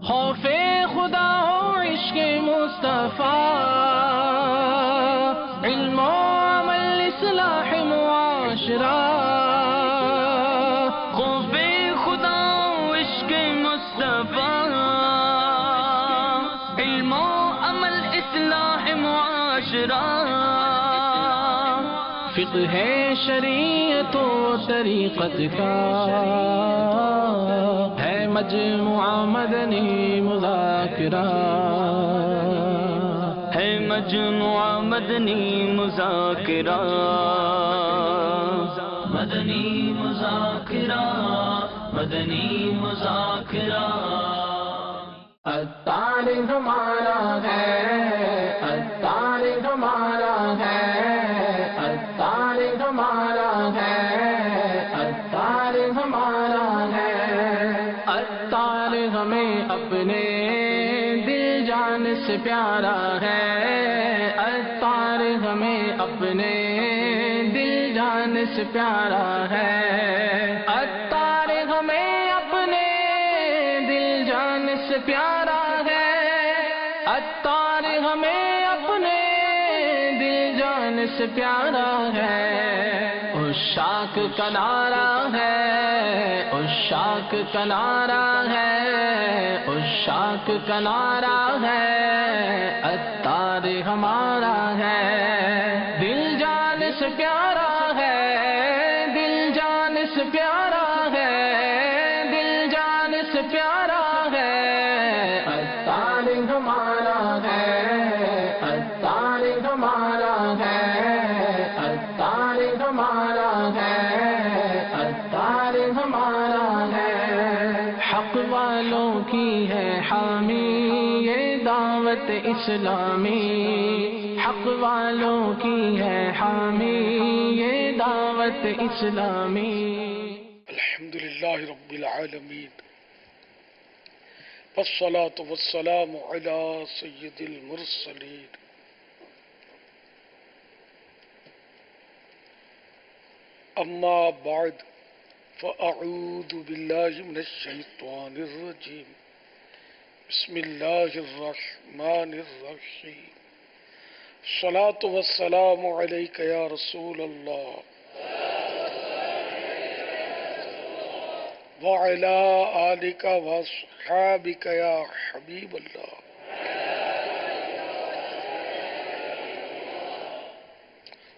خوف خدا ہو عشق مصطفیٰ، علم و عمل اصلاح معاشرہ. خوف خدا ہو عشق مصطفیٰ، علم و عمل اصلاح معاشرہ. فقہ شریعت و طریقت کا ہے مجموعہ مدنی مذاکرہ، ہے مجموعہ مدنی مذاکرہ. مدنی مذاکرہ، مدنی مذاکرہ. الطالب ہمارا ہے، الطالب ہمارا ہے، الطالب ہمارا ہے، الطالب ہمارا ہے. الطالب ہمیں اپنے دل جان سے پیارا ہے، الطالب ہمیں اپنے دل جان سے پیارا ہے. الطالب ہمیں اپنے دل جان سے پیارا ہے، الطالب ہمیں اپنے دل جان سے پیارا ہے. عشاق کا نعرہ ہے، عشاق کا نعرہ ہے، عشاق کا نعرہ ہے. عطار ہمارا ہے، دل جان سے پیارا ہے، دل جان سے پیارا ہے، دل جان سے پیارا ہے. عطار ہمارا ہے، عطار ہمارا ہے، عطار ہمارا ہے، عطار ہمارا ہے. حق والوں کی ہے حامی یہ دعوت اسلامی، حق والوں کی ہے حامی یہ دعوت اسلامی. الحمدللہ رب العالمین، والصلاة والسلام علی سید المرسلین. اما بعد فاعوذ باللہ من الشیطان الرجیم. بسم اللہ الرحمن الرحیم. الصلاة والسلام علیک یا رسول اللہ وعلی آلک واصحابک یا حبیب اللہ.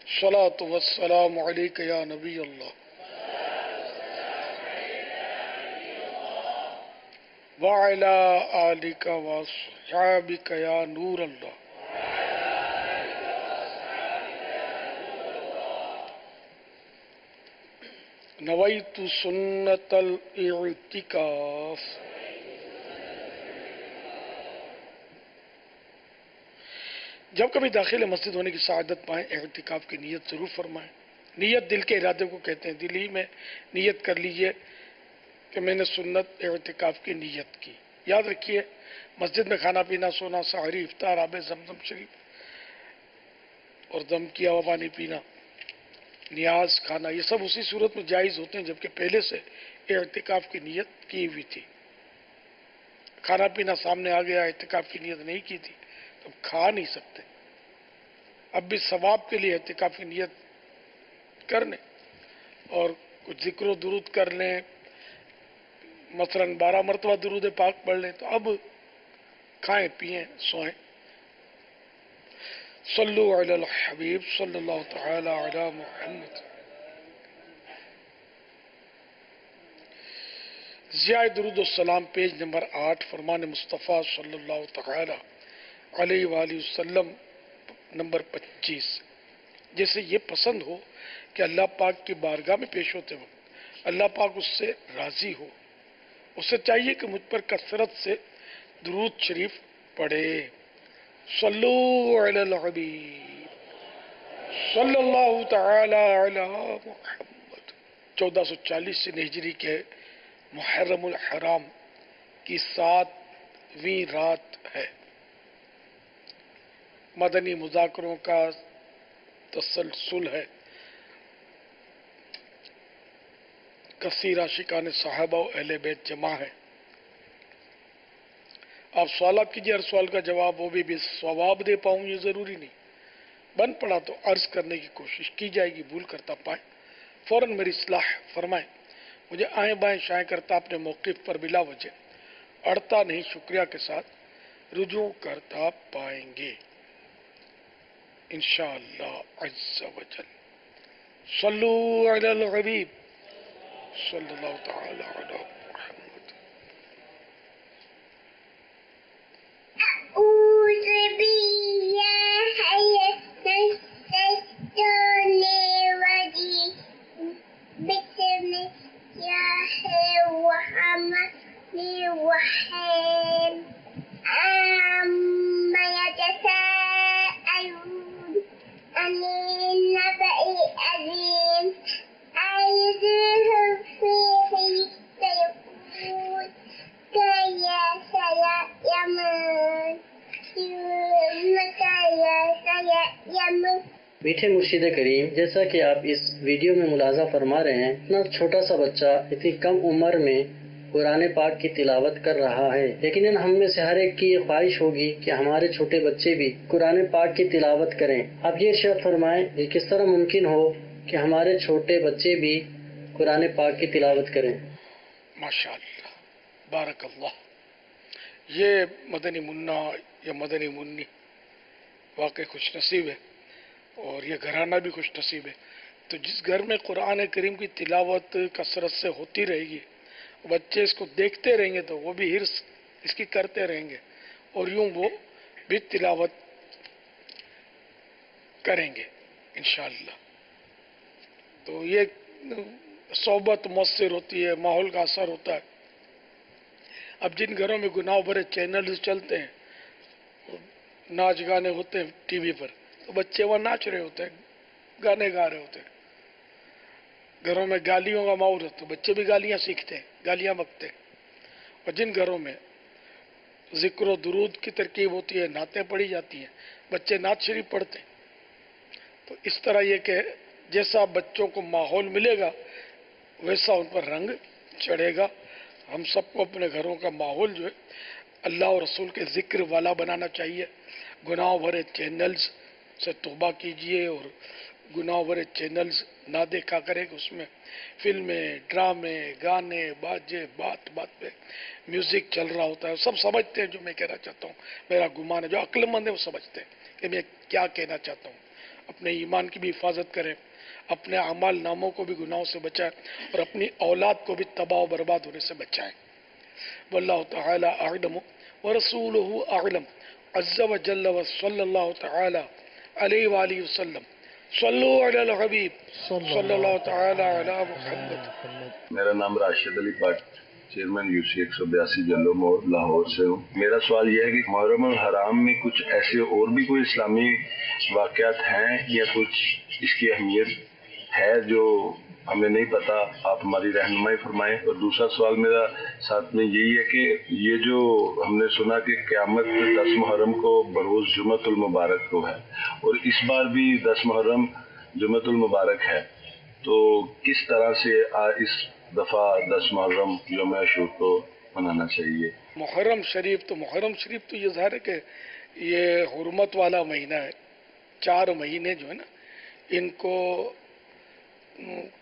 الصلاة والسلام علیک یا نبی اللہ وعلی آلک واصحابک یا نور اللہ. نویت سنت الاعتکاف. جب کبھی داخل مسجد ہونے کی سعادت پائیں اعتکاف کی نیت ضرور فرمائیں. نیت دل کے ارادے کو کہتے ہیں. دل ہی میں نیت کر لیجئے کہ میں نے سنت اعتکاف کی نیت کی. یاد رکھیے مسجد میں کھانا پینا، سونا، سحری، افطار، آب زمزم شریف اور دم کیا ہوا پانی پینا، نیاز کھانا، یہ سب اسی صورت میں جائز ہوتے ہیں جبکہ پہلے سے اعتکاف کی نیت کی ہوئی تھی. کھانا پینا سامنے آ گیا، اعتکاف کی نیت نہیں کی تھی تو کھا نہیں سکتے. اب بھی ثواب کے لیے اعتکاف کی نیت کر لیں اور کچھ ذکر و درود کر لیں، مثلا 12 مرتبہ درود پاک پڑھ لیں تو اب کھائیں پیئیں سوئیں. صلو علی الحبیب صلی اللہ تعالی علی محمد. ضیاء درود السلام پیج نمبر 8، فرمان مصطفیٰ صلی اللہ تعالی علیہ وآلہ وسلم نمبر 25. جیسے یہ پسند ہو کہ اللہ پاک کی بارگاہ میں پیش ہوتے وقت اللہ پاک اس سے راضی ہو، اسے چاہیے کہ مجھ پر کثرت سے درود شریف پڑھے. صلو علی الحبیب صلی اللہ تعالی علی محمد. 1440 ہجری کے محرم الحرام کی 7ویں رات ہے. مدنی مذاکروں کا تسلسل ہے. کثیر عاشقان صحابہ و اہل بیت جمع ہے. آپ سوالات کیجیے، ہر سوال کا جواب وہ بھی ثواب دے پاؤں یہ ضروری نہیں، بن پڑا تو عرض کرنے کی کوشش کی جائے گی، بھول کرتا پائیں فوراً میری اصلاح فرمائیں، مجھے آئیں بائیں شائیں کرتا اپنے موقف پر بلا وجہ اڑتا نہیں شکریہ کے ساتھ رجوع کرتا پائیں گے انشاءاللہ عز و جل۔ صلو علی الحبیب صلی اللہ تعالی علی محمد۔ أعوذ بالله من الشيطان الرجيم بسم الله الرحمن الرحيم عما يتساءلون عن النبأ العظيم أيذهم فيه سيقول كيا سيعلمون ثم كيا سيعلمون۔ میٹھے مرشد کریم، جیسا کہ آپ اس ویڈیو میں ملاحظہ فرما رہے ہیں، اتنا چھوٹا سا بچہ اتنی کم عمر میں قرآن پاک کی تلاوت کر رہا ہے، لیکن ہم میں سے ہر ایک کی یہ خواہش ہوگی کہ ہمارے چھوٹے بچے بھی قرآن پاک کی تلاوت کریں۔ آپ یہ ارشاد فرمائیں کہ کس طرح ممکن ہو کہ ہمارے چھوٹے بچے بھی قرآن پاک کی تلاوت کریں؟ ماشاءاللہ، بارک اللہ۔ یہ مدنی منا یا مدنی منی واقعی خوش نصیب ہے، اور یہ گھرانہ بھی خوش نصیب ہے۔ تو جس گھر میں قرآن کریم کی تلاوت کثرت سے ہوتی رہے گی، بچے اس کو دیکھتے رہیں گے تو وہ بھی حرص اس کی کرتے رہیں گے، اور یوں وہ بھی تلاوت کریں گے انشاءاللہ۔ تو یہ صحبت مؤثر ہوتی ہے، ماحول کا اثر ہوتا ہے۔ اب جن گھروں میں گناہ بھرے چینلز چلتے ہیں، ناچ گانے ہوتے ہیں ٹی وی پر، تو بچے وہاں ناچ رہے ہوتے ہیں، گانے گا رہے ہوتے ہیں۔ گھروں میں گالیوں کا ماحول ہے تو بچے بھی گالیاں سیکھتے ہیں، گالیاں بکتے ہیں۔ اور جن گھروں میں ذکر و درود کی ترکیب ہوتی ہے، نعتیں پڑھی جاتی ہیں، بچے نعت شریف پڑھتے ہیں۔ تو اس طرح یہ کہ جیسا بچوں کو ماحول ملے گا ویسا ان پر رنگ چڑھے گا۔ ہم سب کو اپنے گھروں کا ماحول جو ہے اللہ اور رسول کے ذکر والا بنانا چاہیے۔ گناہ بھرے چینلز سے توبہ کیجئے، اور گناہ بھرے چینلز نہ دیکھا کرے کہ اس میں فلمیں، ڈرامے، گانے، باجے، بات بات پہ میوزک چل رہا ہوتا ہے۔ سب سمجھتے ہیں جو میں کہنا چاہتا ہوں، میرا گمان ہے جو عقل مند ہے وہ سمجھتے ہیں کہ میں کیا کہنا چاہتا ہوں۔ اپنے ایمان کی بھی حفاظت کریں، اپنے اعمال ناموں کو بھی گناہوں سے بچائیں، اور اپنی اولاد کو بھی تباہ و برباد ہونے سے بچائیں۔ واللہ تعالی اعلم ورسولہ اعلم عز و جل وصلی اللہ تعالی علیہ وآلہ وسلم۔ صلو علی الحبیب صلی اللہ تعالی علی محمد۔ میرا نام راشد علی پاٹ، چیئرمین UC 182 جلو موڑ لاہور سے ہوں۔ میرا سوال یہ ہے کہ محرم الحرام میں کچھ ایسے اور بھی کوئی اسلامی واقعات ہیں یا کچھ اس کی اہمیت ہے جو ہمیں نہیں پتا، آپ ہماری رہنمائی فرمائیں۔ اور دوسرا سوال میرا ساتھ میں یہی ہے کہ یہ جو ہم نے سنا کہ قیامت 10 محرم کو بروز جمعۃ المبارک کو ہے، اور اس بار بھی 10 محرم جمعۃ المبارک ہے، تو کس طرح سے اس دفعہ 10 محرم یوم عاشور کو منانا چاہیے؟ محرم شریف تو یہ ظاہر ہے کہ یہ حرمت والا مہینہ ہے۔ 4 مہینے جو ہے نا، ان کو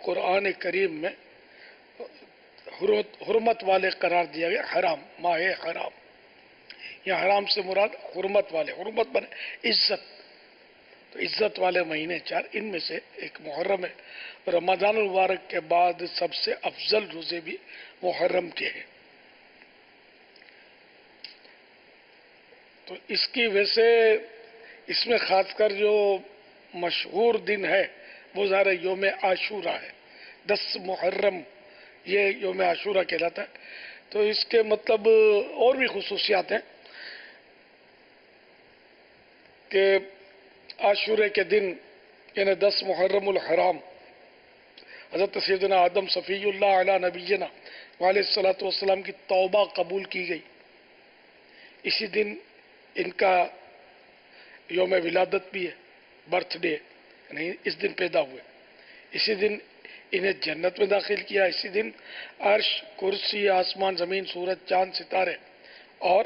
قرآن کریم میں حرمت والے قرار دیا گیا، حرام، ماہ حرام۔ یہ حرام سے مراد حرمت والے، حرمت بنے عزت، تو عزت والے مہینے 4، ان میں سے ایک محرم ہے۔ رمضان المبارک کے بعد سب سے افضل روزے بھی محرم کے ہیں۔ تو اس کی وجہ سے اس میں خاص کر جو مشہور دن ہے وہ ظاہر یوم عاشورہ ہے۔ 10 محرم یہ یوم عاشورہ کہلاتا ہے۔ تو اس کے مطلب اور بھی خصوصیات ہیں کہ عاشورے کے دن یعنی 10 محرم الحرام حضرت سیدنا آدم صفی اللہ علیہ نبینا علیہ الصلوۃ والسلام کی توبہ قبول کی گئی۔ اسی دن ان کا یوم ولادت بھی ہے، برتھ ڈے، یعنی اس دن پیدا ہوئے۔ اسی دن انہیں جنت میں داخل کیا۔ اسی دن عرش، کرسی، آسمان، زمین، سورج، چاند، ستارے اور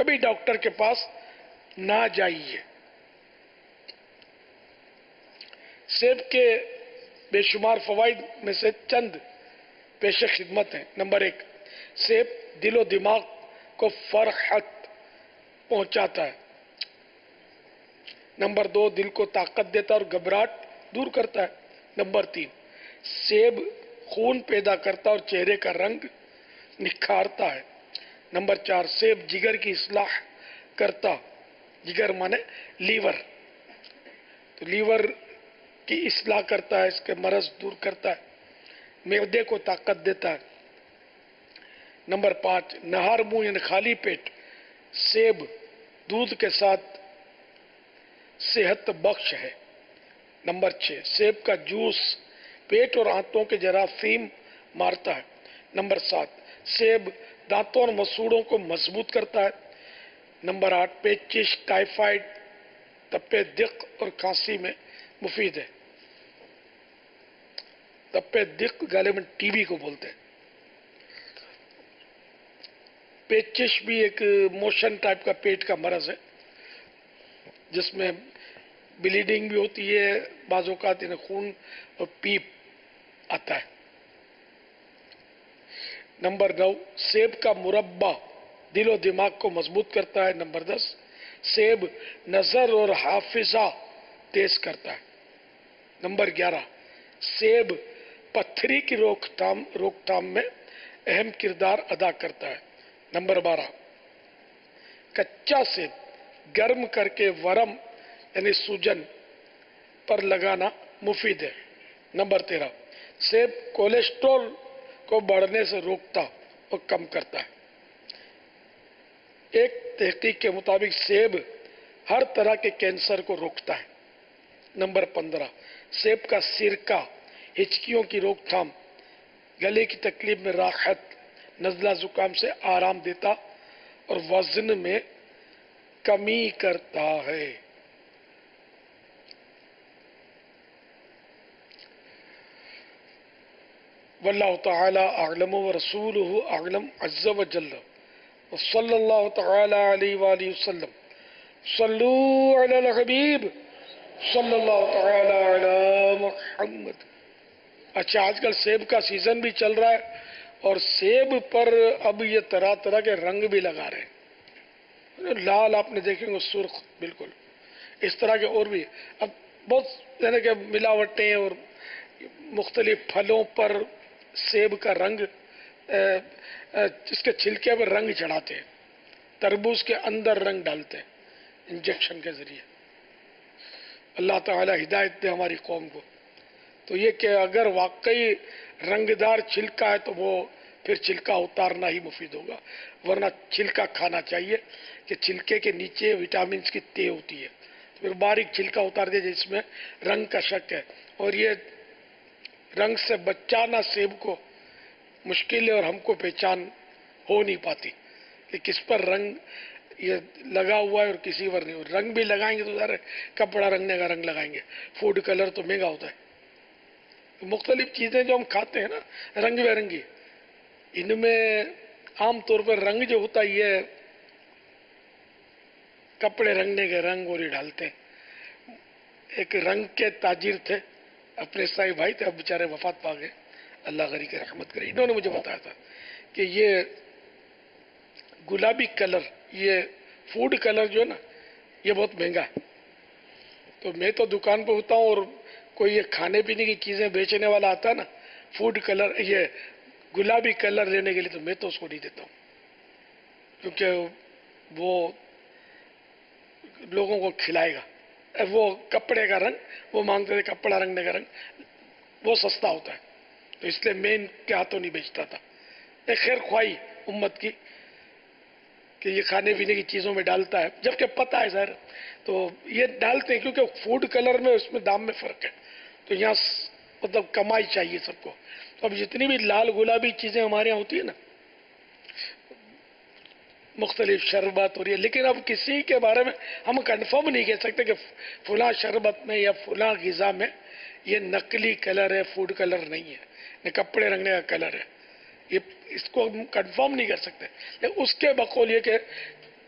کبھی ڈاکٹر کے پاس نہ جائیے۔ سیب کے بے شمار فوائد میں سے چند پیش خدمت ہیں۔ نمبر 1، سیب دل و دماغ کو فرحت پہنچاتا ہے۔ نمبر 2، دل کو طاقت دیتا ہے اور گھبراہٹ دور کرتا ہے۔ نمبر 3، سیب خون پیدا کرتا اور چہرے کا رنگ نکھارتا ہے۔ نمبر 4، سیب جگر کی اصلاح کرتا، جگر مانے لیور، تو لیور کی اصلاح کرتا ہے، اس کے مرض دور کرتا ہے، معدے کو طاقت دیتا ہے۔ نمبر 5، نہار منہ یعنی خالی پیٹ سیب دودھ کے ساتھ صحت بخش ہے۔ نمبر 6، سیب کا جوس پیٹ اور آنتوں کے جراثیم مارتا ہے۔ نمبر 7، سیب دانتوں اور مسوڑوں کو مضبوط کرتا ہے۔ نمبر 8، پیچش، ٹائیفائڈ، تپے دق اور کھانسی میں مفید ہے۔ تپے دق غالباً ٹی بی کو بولتے ہیں۔ پیچش بھی ایک موشن ٹائپ کا پیٹ کا مرض ہے جس میں بلیڈنگ بھی ہوتی ہے، بعض اوقات انہیں خون اور پیپ آتا ہے۔ نمبر 9، سیب کا مربع دل و دماغ کو مضبوط کرتا ہے۔ نمبر 10، سیب نظر اور حافظہ تیز کرتا ہے۔ نمبر 11، سیب پتھری کی روک تھام میں اہم کردار ادا کرتا ہے۔ نمبر 12، کچا سیب گرم کر کے ورم یعنی سوجن پر لگانا مفید ہے۔ نمبر 13، سیب کولیسٹرول کو بڑھنے سے روکتا اور کم کرتا ہے۔ ایک تحقیق کے مطابق سیب ہر طرح کے کینسر کو روکتا ہے۔ نمبر 15، سیب کا سرکہ ہچکیوں کی روک تھام، گلے کی تکلیف میں راحت، نزلہ زکام سے آرام دیتا اور وزن میں کمی کرتا ہے۔ واللہ تعالی اعلم ورسولہ اعلم عز وجل، وصلی اللہ تعالی علیہ وآلہ وسلم۔ صلو علی الحبیب صلی اللہ تعالی علی محمد۔ اچھا، آج کل سیب کا سیزن بھی چل رہا ہے اور سیب پر اب یہ طرح طرح کے رنگ بھی لگا رہے ہیں۔ لال آپ نے دیکھیں گے، سرخ، بالکل اس طرح کے اور بھی اب بہت یعنی کہ ملاوٹیں اور مختلف پھلوں پر سیب کا رنگ، اس کے چھلکے پر رنگ چڑھاتے ہیں، تربوز کے اندر رنگ ڈالتے ہیں انجیکشن کے ذریعے۔ اللہ تعالی ہدایت دے ہماری قوم کو۔ تو یہ کہ اگر واقعی رنگدار چھلکا ہے تو وہ پھر چھلکا اتارنا ہی مفید ہوگا، ورنہ چھلکا کھانا چاہیے کہ چھلکے کے نیچے وٹامنز کی تہ ہوتی ہے، پھر باریک چھلکا اتار دے جس میں رنگ کا شک ہے، اور یہ رنگ سے بچانا سیب کو مشکل ہے اور ہم کو پہچان ہو نہیں پاتی کہ کس پر رنگ یہ لگا ہوا ہے اور کسی پر نہیں۔ رنگ بھی لگائیں گے تو ظاہر ہے کپڑا رنگنے کا رنگ لگائیں گے، فوڈ کلر تو مہنگا ہوتا ہے۔ مختلف چیزیں جو ہم کھاتے ہیں نا رنگ برنگی، ان میں عام طور پر رنگ جو ہوتا ہے یہ کپڑے رنگنے کے رنگ اور یہ ڈالتے ہیں۔ ایک رنگ کے تاجر تھے، اپنے عیسائی بھائی تھے، اب بیچارے وفات پا گئے، اللہ غنی کی رحمت کرے۔ انہوں نے مجھے بتایا تھا کہ یہ گلابی کلر، یہ فوڈ کلر جو ہے نا یہ بہت مہنگا ہے۔ تو میں تو دکان پہ ہوتا ہوں اور کوئی یہ کھانے پینے کی چیزیں بیچنے والا آتا ہے نا فوڈ کلر، یہ گلابی کلر لینے کے لیے، تو میں تو اس کو نہیں دیتا ہوں، کیونکہ وہ لوگوں کو کھلائے گا۔ وہ کپڑے کا رنگ وہ مانگتے تھے، کپڑا رنگنے کا رنگ وہ سستا ہوتا ہے، تو اس لیے میں ان کے ہاتھوں نہیں بیچتا تھا۔ ایک خیر خواہی امت کی کہ یہ کھانے پینے کی چیزوں میں ڈالتا ہے، جبکہ پتہ ہے سر تو یہ ڈالتے ہیں کیونکہ فوڈ کلر میں اس میں دام میں فرق ہے، تو یہاں مطلب کمائی چاہیے سب کو۔ تو اب جتنی بھی لال گلابی چیزیں ہمارے یہاں ہوتی ہیں نا، مختلف شربت اور یہ، لیکن اب کسی کے بارے میں ہم کنفرم نہیں کہہ سکتے کہ فلاں شربت میں یا فلاں غذا میں یہ نقلی کلر ہے، فوڈ کلر نہیں ہے، یہ کپڑے رنگنے کا کلر ہے، یہ اس کو ہم کنفرم نہیں کر سکتے۔ لیکن اس کے بقول یہ کہ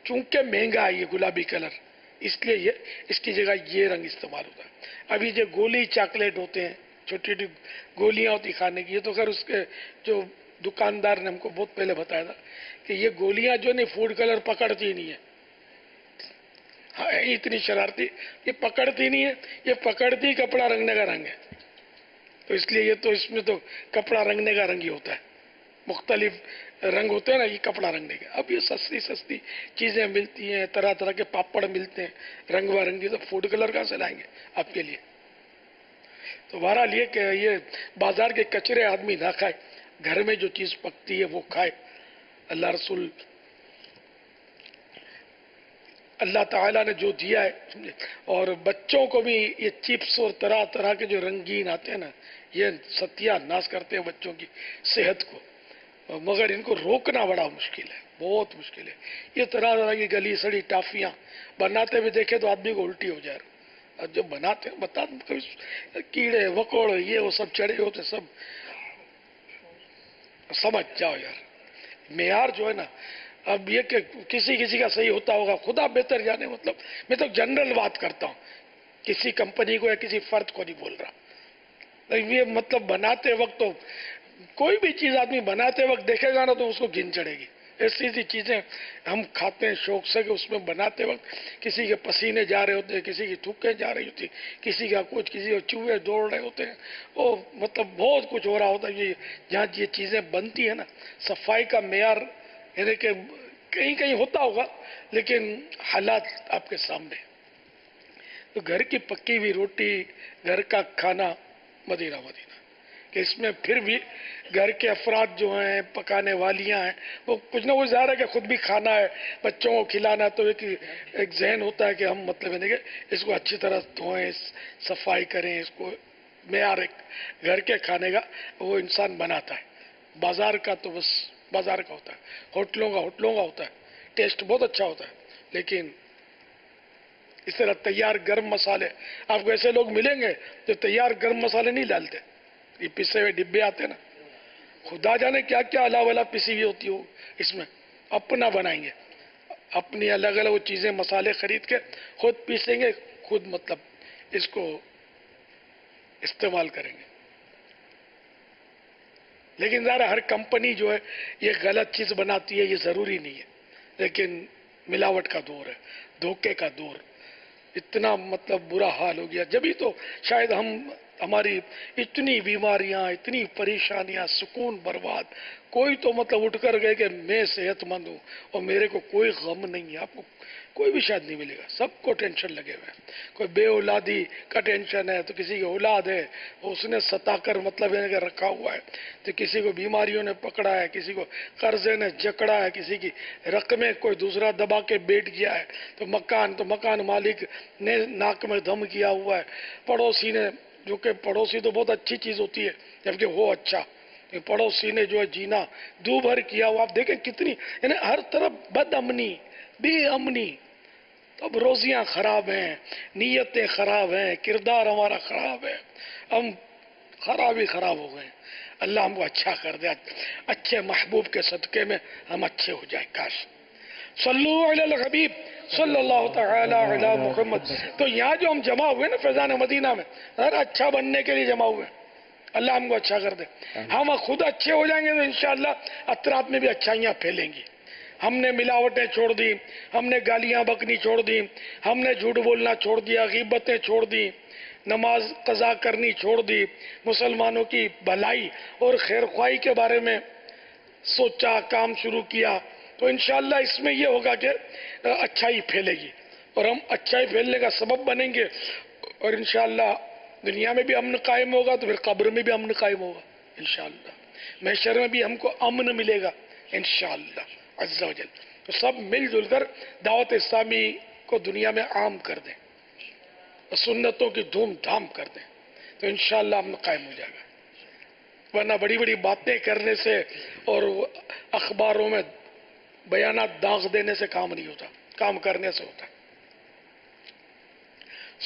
چونکہ مہنگا ہے یہ گلابی کلر، اس لیے اس کی جگہ یہ رنگ استعمال ہوتا ہے۔ ابھی جو گولی چاکلیٹ ہوتے ہیں، چھوٹی چھوٹی گولیاں ہوتی کھانے کی، یہ تو خیر اس کے جو دکاندار نے ہم کو بہت پہلے بتایا تھا کہ یہ گولیاں جو نہیں فوڈ کلر پکڑتی ہی نہیں ہے، ہاں اتنی شرارتی، یہ پکڑتی نہیں ہے، یہ پکڑتی کپڑا رنگنے کا رنگ ہے، تو اس لیے یہ تو اس میں تو کپڑا رنگنے کا رنگ ہی ہوتا ہے، مختلف رنگ ہوتے ہیں نا یہ کپڑا رنگنے کے۔ اب یہ سستی سستی چیزیں ملتی ہیں، طرح طرح کے پاپڑ ملتے ہیں رنگ برنگی، تو فوڈ کلر کہاں سے لائیں گے آپ کے لیے؟ تو بہرحال یہ کہ یہ بازار کے کچرے آدمی نہ کھائے، گھر میں جو چیز پکتی ہے وہ کھائے۔ اللہ رسول اللہ تعالیٰ نے جو دیا ہے، اور بچوں کو بھی یہ چپس اور طرح طرح کے جو رنگین آتے ہیں نا، یہ ستیہ ناش کرتے ہیں بچوں کی صحت کو، مگر ان کو روکنا بڑا مشکل ہے، بہت مشکل ہے۔ یہ طرح طرح کی گلی سڑی ٹافیاں بناتے ہوئے دیکھے تو آدمی کو الٹی ہو جائے، اور جو بناتے ہیں بتا کیڑے وکوڑے یہ وہ سب چڑھے ہوتے، سب سمجھ جاؤ یار، معیار جو ہے نا، اب یہ کہ کسی کسی کا صحیح ہوتا ہوگا خدا بہتر جانے، مطلب میں تو جنرل بات کرتا ہوں، کسی کمپنی کو یا کسی فرد کو نہیں بول رہا۔ یہ مطلب بناتے وقت تو کوئی بھی چیز آدمی بناتے وقت دیکھے گا نا تو اس کو گن چڑھے گی، ایسی ایسی چیزیں ہم کھاتے ہیں شوق سے کہ اس میں بناتے وقت کسی کے پسینے جا رہے ہوتے ہیں، کسی کی تھوکیں جا رہی ہوتی، کسی کا کچھ، کسی کو چوہے دوڑ رہے ہوتے ہیں، وہ مطلب بہت کچھ ہو رہا ہوتا ہے۔ یہ جہاں یہ چیزیں بنتی ہیں نا، صفائی کا معیار یعنی کہ کہیں کہیں ہوتا ہوگا، لیکن حالات آپ کے سامنے، تو گھر کی پکی ہوئی روٹی، گھر کا کھانا، مدینہ مدینہ، کہ اس میں پھر بھی گھر کے افراد جو ہیں، پکانے والیاں ہیں، وہ کچھ نہ کچھ ظاہر ہے کہ خود بھی کھانا ہے، بچوں کو کھلانا، تو ایک ذہن ہوتا ہے کہ ہم مطلب ہے کہ اس کو اچھی طرح دھوئیں، صفائی کریں، اس کو معیار ایک گھر کے کھانے کا وہ انسان بناتا ہے۔ بازار کا تو بس بازار کا ہوتا ہے، ہوٹلوں کا ہوتا ہے، ٹیسٹ بہت اچھا ہوتا ہے، لیکن اس طرح تیار گرم مسالے، آپ کو ایسے لوگ ملیں گے جو تیار گرم مسالے نہیں ڈالتے، یہ پسے ہوئے ڈبے آتے نا، خدا جانے کیا کیا الہ ولا پسی ہوئی ہوتی ہو، اس میں اپنا بنائیں گے، اپنی الگ الگ چیزیں مسالے خرید کے خود پیسیں گے، خود مطلب اس کو استعمال کریں گے۔ لیکن ذرا ہر کمپنی جو ہے یہ غلط چیز بناتی ہے، یہ ضروری نہیں ہے، لیکن ملاوٹ کا دور ہے، دھوکے کا دور، اتنا مطلب برا حال ہو گیا، جبھی تو شاید ہماری اتنی بیماریاں، اتنی پریشانیاں، سکون برباد، کوئی تو مطلب اٹھ کر گئے کہ میں صحت مند ہوں اور میرے کو کوئی غم نہیں ہے، آپ کو کوئی بھی شاید نہیں ملے گا، سب کو ٹینشن لگے ہوئے ہیں، کوئی بے اولادی کا ٹینشن ہے، تو کسی کی اولاد ہے اس نے ستا کر مطلب کہ رکھا ہوا ہے، تو کسی کو بیماریوں نے پکڑا ہے، کسی کو قرضے نے جکڑا ہے، کسی کی رقمیں کوئی دوسرا دبا کے بیٹھ گیا ہے، تو مکان مالک نے ناک میں دم کیا ہوا ہے، پڑوسی نے، جو کہ پڑوسی تو بہت اچھی چیز ہوتی ہے جبکہ وہ اچھا، پڑوسی نے جو ہے جینا دو بھر کیا ہوا، آپ دیکھیں کتنی، یعنی ہر طرف بد امنی، بے امنی، اب روزیاں خراب ہیں، نیتیں خراب ہیں، کردار ہمارا خراب ہے، ہم خراب ہی خراب ہو گئے ہیں۔ اللہ ہم کو اچھا کر دے، اچھے محبوب کے صدقے میں ہم اچھے ہو جائیں، کاش۔ صلو علی الحبیب صلی اللہ تعالی علی محمد۔ تو یہاں جو ہم جمع ہوئے نا فیضان مدینہ میں، ہر اچھا بننے کے لیے جمع ہوئے، اللہ ہم کو اچھا کر دے، ہم خود اچھے ہو جائیں گے تو انشاءاللہ اطراف میں بھی اچھائیاں پھیلیں گی۔ ہم نے ملاوٹیں چھوڑ دی، ہم نے گالیاں بکنی چھوڑ دی، ہم نے جھوٹ بولنا چھوڑ دیا، غیبتیں چھوڑ دی، نماز قضا کرنی چھوڑ دی، مسلمانوں کی بھلائی اور خیر خواہی کے بارے میں سوچا، کام شروع کیا، تو انشاءاللہ اس میں یہ ہوگا کہ اچھائی پھیلے گی اور ہم اچھائی پھیلنے کا سبب بنیں گے، اور انشاءاللہ دنیا میں بھی امن قائم ہوگا تو پھر قبر میں بھی امن قائم ہوگا انشاءاللہ، محشر میں بھی ہم کو امن ملے گا انشاءاللہ عز و جل۔ تو سب مل جل کر دعوت اسلامی کو دنیا میں عام کر دیں اور سنتوں کی دھوم دھام کر دیں، تو انشاءاللہ امن قائم ہو جائے گا، ورنہ بڑی بڑی باتیں کرنے سے اور اخباروں میں بیانات داغ دینے سے کام نہیں ہوتا، کام کرنے سے ہوتا ہے۔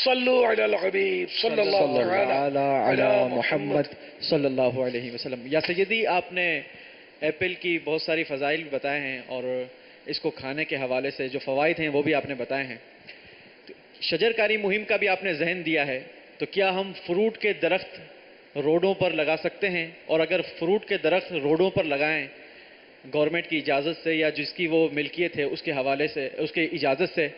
صلو علی الحبیب صلی اللہ تعالی علی علی محمد صلی اللہ علیہ وسلم۔ یا سیدی، آپ نے ایپل کی بہت ساری فضائل بھی بتائے ہیں، اور اس کو کھانے کے حوالے سے جو فوائد ہیں وہ بھی آپ نے بتائے ہیں. شجر کاری مہم کا بھی آپ نے ذہن دیا ہے، تو کیا ہم فروٹ کے درخت روڈوں پر لگا سکتے ہیں؟ اور اگر فروٹ کے درخت روڈوں پر لگائیں گورنمنٹ کی اجازت سے یا جس کی وہ ملکیت ہے اس کے حوالے سے، اس کی اجازت سے،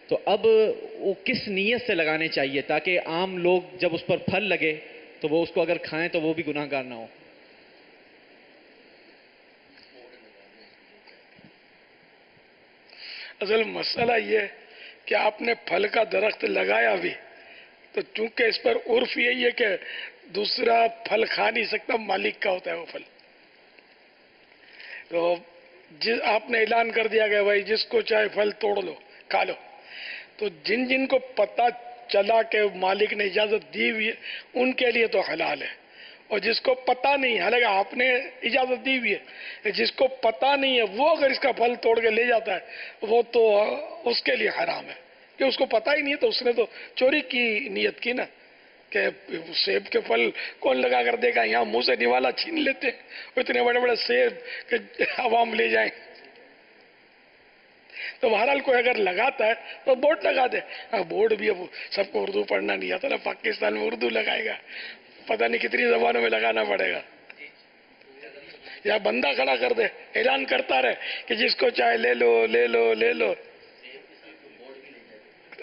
تو اب وہ کس نیت سے لگانے چاہیے تاکہ عام لوگ جب اس پر پھل لگے تو وہ اس کو اگر کھائیں تو وہ بھی گناہ گار نہ ہو؟ اصل مسئلہ یہ ہے کہ آپ نے پھل کا درخت لگایا بھی تو چونکہ اس پر عرف یہی ہے کہ دوسرا پھل کھا نہیں سکتا، مالک کا ہوتا ہے وہ پھل. تو آپ نے اعلان کر دیا کہ بھائی جس کو چاہے پھل توڑ لو کھا لو، تو جن جن کو پتہ چلا کہ مالک نے اجازت دی ہوئی ہے ان کے لیے تو حلال ہے، اور جس کو پتہ نہیں، حالانکہ آپ نے اجازت دی ہوئی ہے، جس کو پتہ نہیں ہے وہ اگر اس کا پھل توڑ کے لے جاتا ہے وہ تو اس کے لیے حرام ہے، کہ اس کو پتہ ہی نہیں ہے تو اس نے تو چوری کی نیت کی نا. کہ سیب کے پھل کون لگا کر دے گا، یہاں منہ سے نوالا چھین لیتے ہیں اتنے بڑے بڑے سیب کہ عوام لے جائیں. تو بہرحال کوئی اگر لگاتا ہے تو بورڈ لگا دے. بورڈ بھی اب سب کو اردو پڑھنا نہیں آتا نا، پاکستان میں اردو لگائے گا، پتہ نہیں کتنی زبانوں میں لگانا پڑے گا. یا بندہ کھڑا کر دے، اعلان کرتا رہے کہ جس کو چاہے لے لو لے لو لے لو.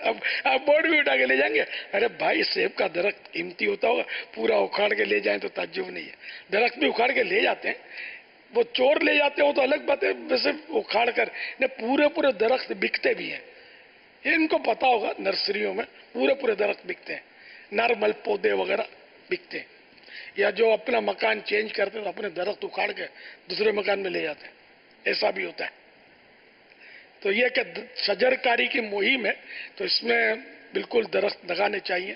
اب آپ بورڈ بھی اٹھا کے لے جائیں گے. ارے بھائی سیب کا درخت قیمتی ہوتا ہوگا، پورا اکھاڑ کے لے جائیں تو تعجب نہیں ہے. درخت بھی اکھاڑ کے لے جاتے ہیں، وہ چور لے جاتے ہوں تو الگ بات ہے، ویسے اکھاڑ کر پورے درخت بکتے بھی ہیں. ان کو پتا ہوگا نرسریوں میں پورے درخت بکتے ہیں، نارمل پودے وغیرہ بکتے ہیں. یا جو اپنا مکان چینج کرتے ہیں تو اپنے درخت اکھاڑ کے دوسرے مکان میں لے جاتے ہیں، ایسا بھی ہوتا ہے. تو یہ کہ شجر کاری کی مہم ہے تو اس میں بالکل درخت لگانے چاہیے،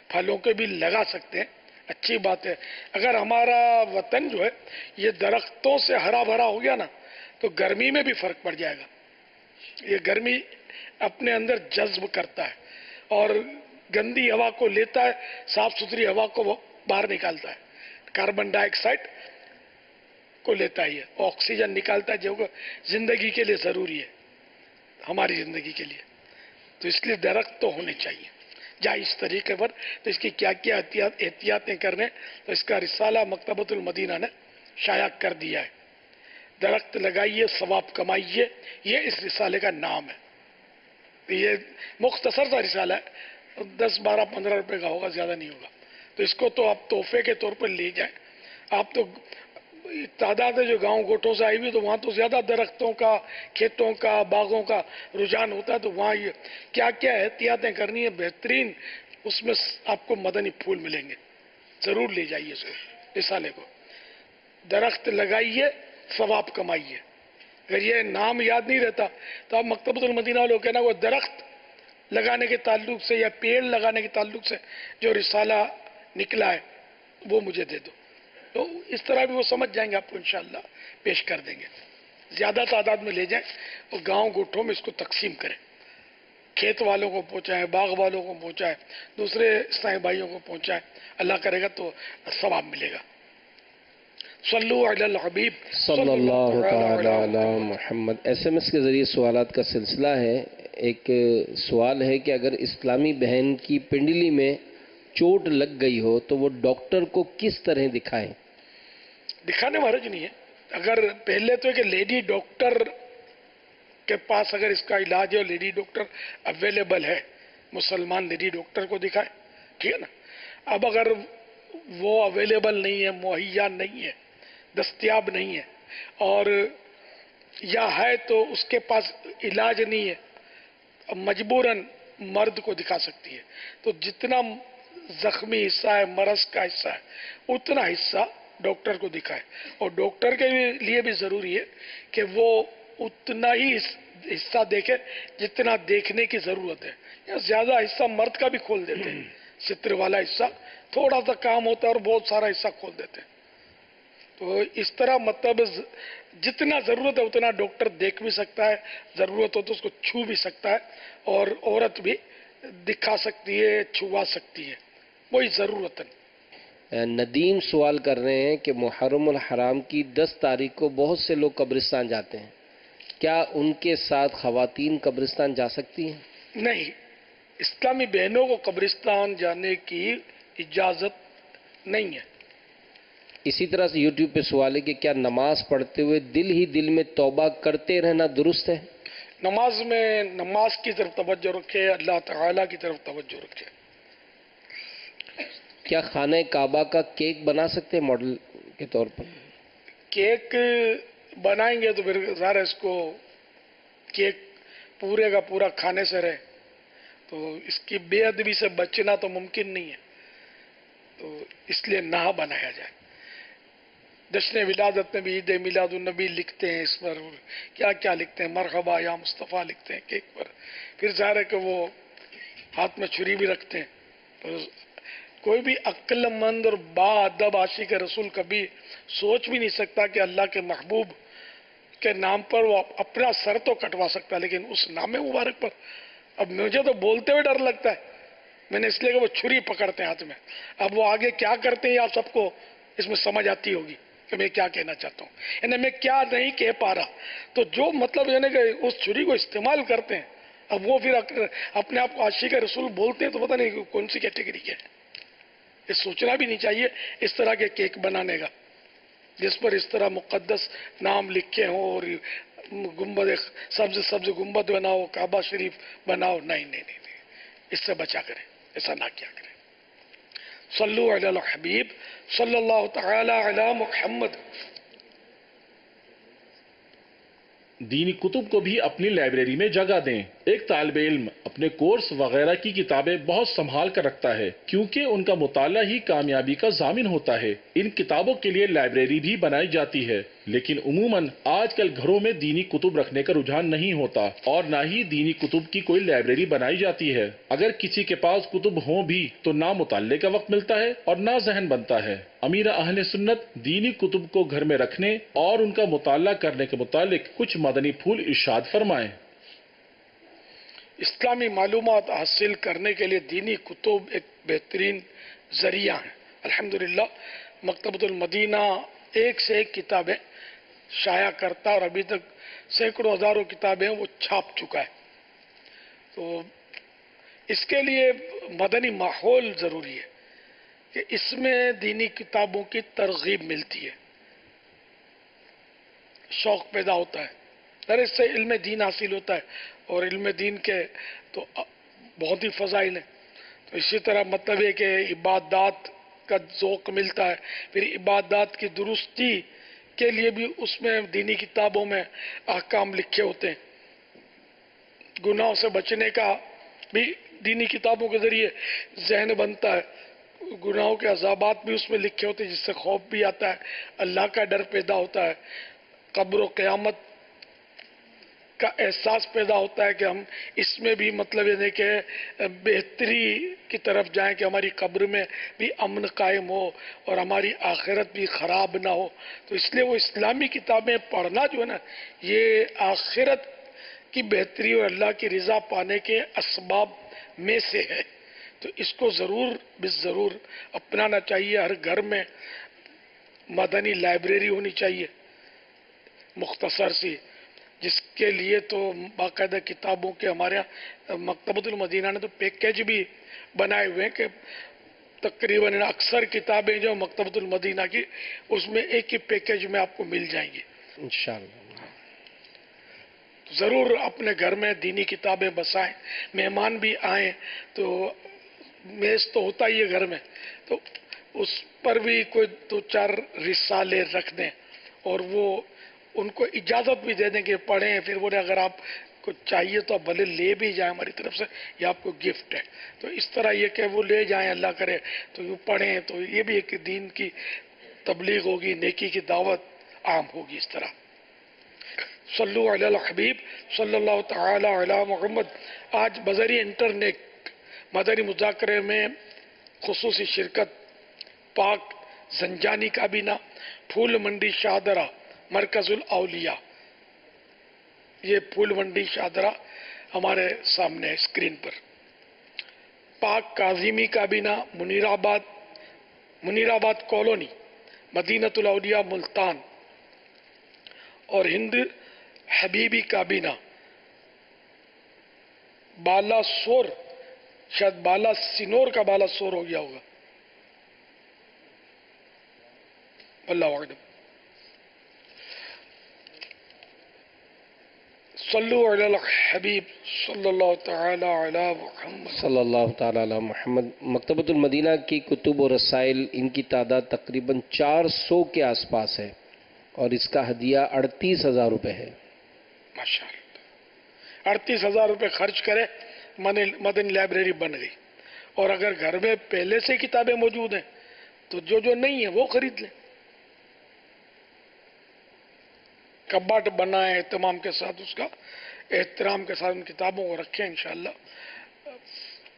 پھلوں کے بھی لگا سکتے ہیں، اچھی بات ہے. اگر ہمارا وطن جو ہے یہ درختوں سے ہرا بھرا ہو گیا نا تو گرمی میں بھی فرق پڑ جائے گا. یہ گرمی اپنے اندر جذب کرتا ہے اور گندی ہوا کو لیتا ہے، صاف ستھری ہوا کو وہ باہر نکالتا ہے. کاربن ڈائی آکسائڈ کو لیتا ہی ہے، آکسیجن نکالتا ہے جو زندگی کے لیے ضروری ہے، ہماری زندگی کے لیے. تو اس لیے درخت تو ہونے چاہیے جائے اس طریقے پر. تو اس کی کیا کیا احتیاطیں کرنے، تو اس کا رسالہ مکتبۃ المدینہ نے شائع کر دیا ہے. درخت لگائیے ثواب کمائیے، یہ اس رسالے کا نام ہے. یہ مختصر سا رسالہ ہے، 10 12 15 روپے کا ہوگا، زیادہ نہیں ہوگا. تو اس کو تو آپ تحفے کے طور پر لے جائیں. آپ تو تعداد ہے جو گاؤں گوٹوں سے آئی ہوئی تو وہاں تو زیادہ درختوں کا، کھیتوں کا، باغوں کا رجحان ہوتا ہے. تو وہاں یہ کیا کیا احتیاطیں کرنی ہے بہترین، اس میں آپ کو مدنی پھول ملیں گے. ضرور لے جائیے اس کو، رسالے کو. درخت لگائیے ثواب کمائیے. اگر یہ نام یاد نہیں رہتا تو آپ مکتبۃ المدینہ والوں کہنا وہ درخت لگانے کے تعلق سے یا پیڑ لگانے کے تعلق سے جو رسالہ نکلا ہے وہ مجھے دے دو. تو اس طرح بھی وہ سمجھ جائیں گے، آپ کو انشاءاللہ پیش کر دیں گے. زیادہ تعداد میں لے جائیں اور گاؤں گوٹھوں میں اس کو تقسیم کریں، کھیت والوں کو پہنچائیں، باغ والوں کو پہنچائیں، دوسرے اسلامی بھائیوں کو پہنچائیں. اللہ کرے گا تو ثواب ملے گا. صلو علی الحبیب صلی اللہ تعالی علی محمد. ایس ایم ایس کے ذریعے سوالات کا سلسلہ ہے. ایک سوال ہے کہ اگر اسلامی بہن کی پنڈلی میں چوٹ لگ گئی ہو تو وہ ڈاکٹر کو کس طرح دکھائیں؟ دکھانے میں حرج نہیں ہے. اگر پہلے تو کہ لیڈی ڈاکٹر کے پاس اگر اس کا علاج ہے اور لیڈی ڈاکٹر اویلیبل ہے، مسلمان لیڈی ڈاکٹر کو دکھائیں، ٹھیک ہے نا. اب اگر وہ اویلیبل نہیں ہے، مہیا نہیں ہے، دستیاب نہیں ہے، اور یا ہے تو اس کے پاس علاج نہیں ہے، مجبوراً مرد کو دکھا سکتی ہے. تو جتنا زخمی حصہ ہے، مرض کا حصہ ہے، اتنا حصہ ڈاکٹر کو دکھائے. اور ڈاکٹر کے لیے بھی ضروری ہے کہ وہ اتنا ہی حصہ دیکھے جتنا دیکھنے کی ضرورت ہے. یا زیادہ حصہ مرد کا بھی کھول دیتے ہیں، ستر والا حصہ تھوڑا سا کام ہوتا ہے اور بہت سارا حصہ کھول دیتے ہیں. تو اس طرح مطلب جتنا ضرورت ہے اتنا ڈاکٹر دیکھ بھی سکتا ہے، ضرورت ہو تو اس کو چھو بھی سکتا ہے، اور عورت بھی دکھا سکتی ہے، چھوا سکتی ہے، وہی ضرورت ہے. ندیم سوال کر رہے ہیں کہ محرم الحرام کی 10 تاریخ کو بہت سے لوگ قبرستان جاتے ہیں، کیا ان کے ساتھ خواتین قبرستان جا سکتی ہیں؟ نہیں، اسلامی بہنوں کو قبرستان جانے کی اجازت نہیں ہے۔ اسی طرح سے یوٹیوب پہ سوال ہے کہ کیا نماز پڑھتے ہوئے دل ہی دل میں توبہ کرتے رہنا درست ہے؟ نماز میں نماز کی طرف توجہ رکھے، اللہ تعالیٰ کی طرف توجہ رکھے۔ کیا خانہ کعبہ کا کیک بنا سکتے ہیں ماڈل کے طور پر؟ کیک بنائیں گے تو پھر ظاہر ہے اس کو کیک پورے کا پورا کھانے سے رہے، تو اس کی بے ادبی سے بچنا تو ممکن نہیں ہے، تو اس لیے نہ بنایا جائے۔ جشن ولادت میں بھی عید میلاد النبی لکھتے ہیں، اس پر کیا کیا لکھتے ہیں، مرحبا یا مصطفیٰ لکھتے ہیں کیک پر، پھر ظاہر ہے کہ وہ ہاتھ میں چھری بھی رکھتے ہیں۔ تو کوئی بھی عقل مند اور با ادب عاشق رسول کبھی سوچ بھی نہیں سکتا کہ اللہ کے محبوب کے نام پر وہ اپنا سر تو کٹوا سکتا ہے، لیکن اس نام مبارک پر اب مجھے تو بولتے ہوئے ڈر لگتا ہے، میں نے اس لیے کہ وہ چھری پکڑتے ہیں ہاتھ میں، اب وہ آگے کیا کرتے ہیں آپ سب کو اس میں سمجھ آتی ہوگی کہ میں کیا کہنا چاہتا ہوں، یعنی میں کیا نہیں کہہ پا رہا، تو جو مطلب یعنی کہ اس چھری کو استعمال کرتے ہیں، اب وہ پھر اپنے آپ کو عاشق رسول بولتے ہیں، تو پتہ نہیں کون سی کیٹیگری کے ہے۔ یہ سوچنا بھی نہیں چاہیے اس طرح کے کیک بنانے کا جس پر اس طرح مقدس نام لکھے ہوں اور گنبد سبز سبز گنبد بناؤ، کعبہ شریف بناؤ، نہیں نہیں نہیں نہیں، اس سے بچا کریں، ایسا نہ کیا کریں۔ صلو علی الحبیب صلی اللہ تعالی علی محمد۔ دینی کتب کو بھی اپنی لائبریری میں جگہ دیں۔ ایک طالب علم اپنے کورس وغیرہ کی کتابیں بہت سنبھال کر رکھتا ہے کیونکہ ان کا مطالعہ ہی کامیابی کا ضامن ہوتا ہے۔ ان کتابوں کے لیے لائبریری بھی بنائی جاتی ہے، لیکن عموماً آج کل گھروں میں دینی کتب رکھنے کا رجحان نہیں ہوتا اور نہ ہی دینی کتب کی کوئی لائبریری بنائی جاتی ہے۔ اگر کسی کے پاس کتب ہوں بھی تو نہ مطالعے کا وقت ملتا ہے اور نہ ذہن بنتا ہے۔ امیر اہل سنت دینی کتب کو گھر میں رکھنے اور ان کا مطالعہ کرنے کے متعلق کچھ مدنی پھول ارشاد فرمائیں۔ اسلامی معلومات حاصل کرنے کے لیے دینی کتب ایک بہترین ذریعہ ہیں۔ الحمدللہ مکتبۃ المدینہ ایک سے ایک کتابیں شائع کرتا اور ابھی تک سینکڑوں ہزاروں کتابیں وہ چھاپ چکا ہے، تو اس کے لیے مدنی ماحول ضروری ہے کہ اس میں دینی کتابوں کی ترغیب ملتی ہے، شوق پیدا ہوتا ہے، در اس سے علم دین حاصل ہوتا ہے، اور علم دین کے تو بہت ہی فضائل ہیں، تو اسی طرح مطلب ہے کہ عبادات کا ذوق ملتا ہے، پھر عبادات کی درستی کے لیے بھی اس میں دینی کتابوں میں احکام لکھے ہوتے ہیں، گناہوں سے بچنے کا بھی دینی کتابوں کے ذریعے ذہن بنتا ہے، گناہوں کے عذابات بھی اس میں لکھے ہوتے ہیں جس سے خوف بھی آتا ہے، اللہ کا ڈر پیدا ہوتا ہے، قبر و قیامت کا احساس پیدا ہوتا ہے کہ ہم اس میں بھی مطلب یہ کہ بہتری کی طرف جائیں کہ ہماری قبر میں بھی امن قائم ہو اور ہماری آخرت بھی خراب نہ ہو، تو اس لیے وہ اسلامی کتابیں پڑھنا جو ہے نا یہ آخرت کی بہتری اور اللہ کی رضا پانے کے اسباب میں سے ہے، تو اس کو ضرور اپنانا چاہیے۔ ہر گھر میں مدنی لائبریری ہونی چاہیے مختصر سی، جس کے لیے تو باقاعدہ کتابوں کے ہمارے مکتبۃ المدینہ نے تو پیکیج بھی بنائے ہوئے ہیں کہ تقریباً اکثر کتابیں جو مکتبۃ المدینہ کی اس میں ایک ہی پیکیج میں آپ کو مل جائیں گی انشاءاللہ۔ ضرور اپنے گھر میں دینی کتابیں بسائیں، مہمان بھی آئیں تو میز تو ہوتا ہی ہے گھر میں، تو اس پر بھی کوئی دو چار رسالے رکھ دیں اور وہ ان کو اجازت بھی دے دیں کہ پڑھیں، پھر بولے اگر آپ کو چاہیے تو آپ بھلے لے بھی جائیں ہماری طرف سے، یہ آپ کو گفٹ ہے، تو اس طرح یہ کہ وہ لے جائیں اللہ کرے تو یہ پڑھیں، تو یہ بھی ایک دین کی تبلیغ ہوگی، نیکی کی دعوت عام ہوگی اس طرح۔ صلو علی الحبیب صلی اللہ تعالی علی محمد۔ آج بذریعہ انٹرنیٹ مدنی مذاکرے میں خصوصی شرکت پاک زنجانی کابینہ، پھول منڈی شاہدرہ، مرکز الاولیاء، یہ پھول منڈی شاہدرہ ہمارے سامنے اسکرین پر، پاک کاظمی کابینہ منیر آباد کالونی، مدینہ الاولیاء ملتان، اور ہند حبیبی کابینہ، بالا سور، شاید بالا سنور کا بالا سور ہو گیا ہوگا، اللہ اعلم۔ صلو علی الحبیب صلی اللہ تعالی علی محمد صلی اللہ تعالی علی محمد۔ مکتبۃ المدینہ کی کتب و رسائل، ان کی تعداد تقریباً 400 کے آس پاس ہے، اور اس کا ہدیہ 38,000 روپے ہے۔ ماشاء اللہ، 38,000 روپے خرچ کرے، مدنی لائبریری بن گئی۔ اور اگر گھر میں پہلے سے کتابیں موجود ہیں تو جو نہیں ہیں وہ خرید لیں، کباٹ بنائیں اہتمام کے ساتھ، اس کا احترام کے ساتھ ان کتابوں کو رکھیں، انشاءاللہ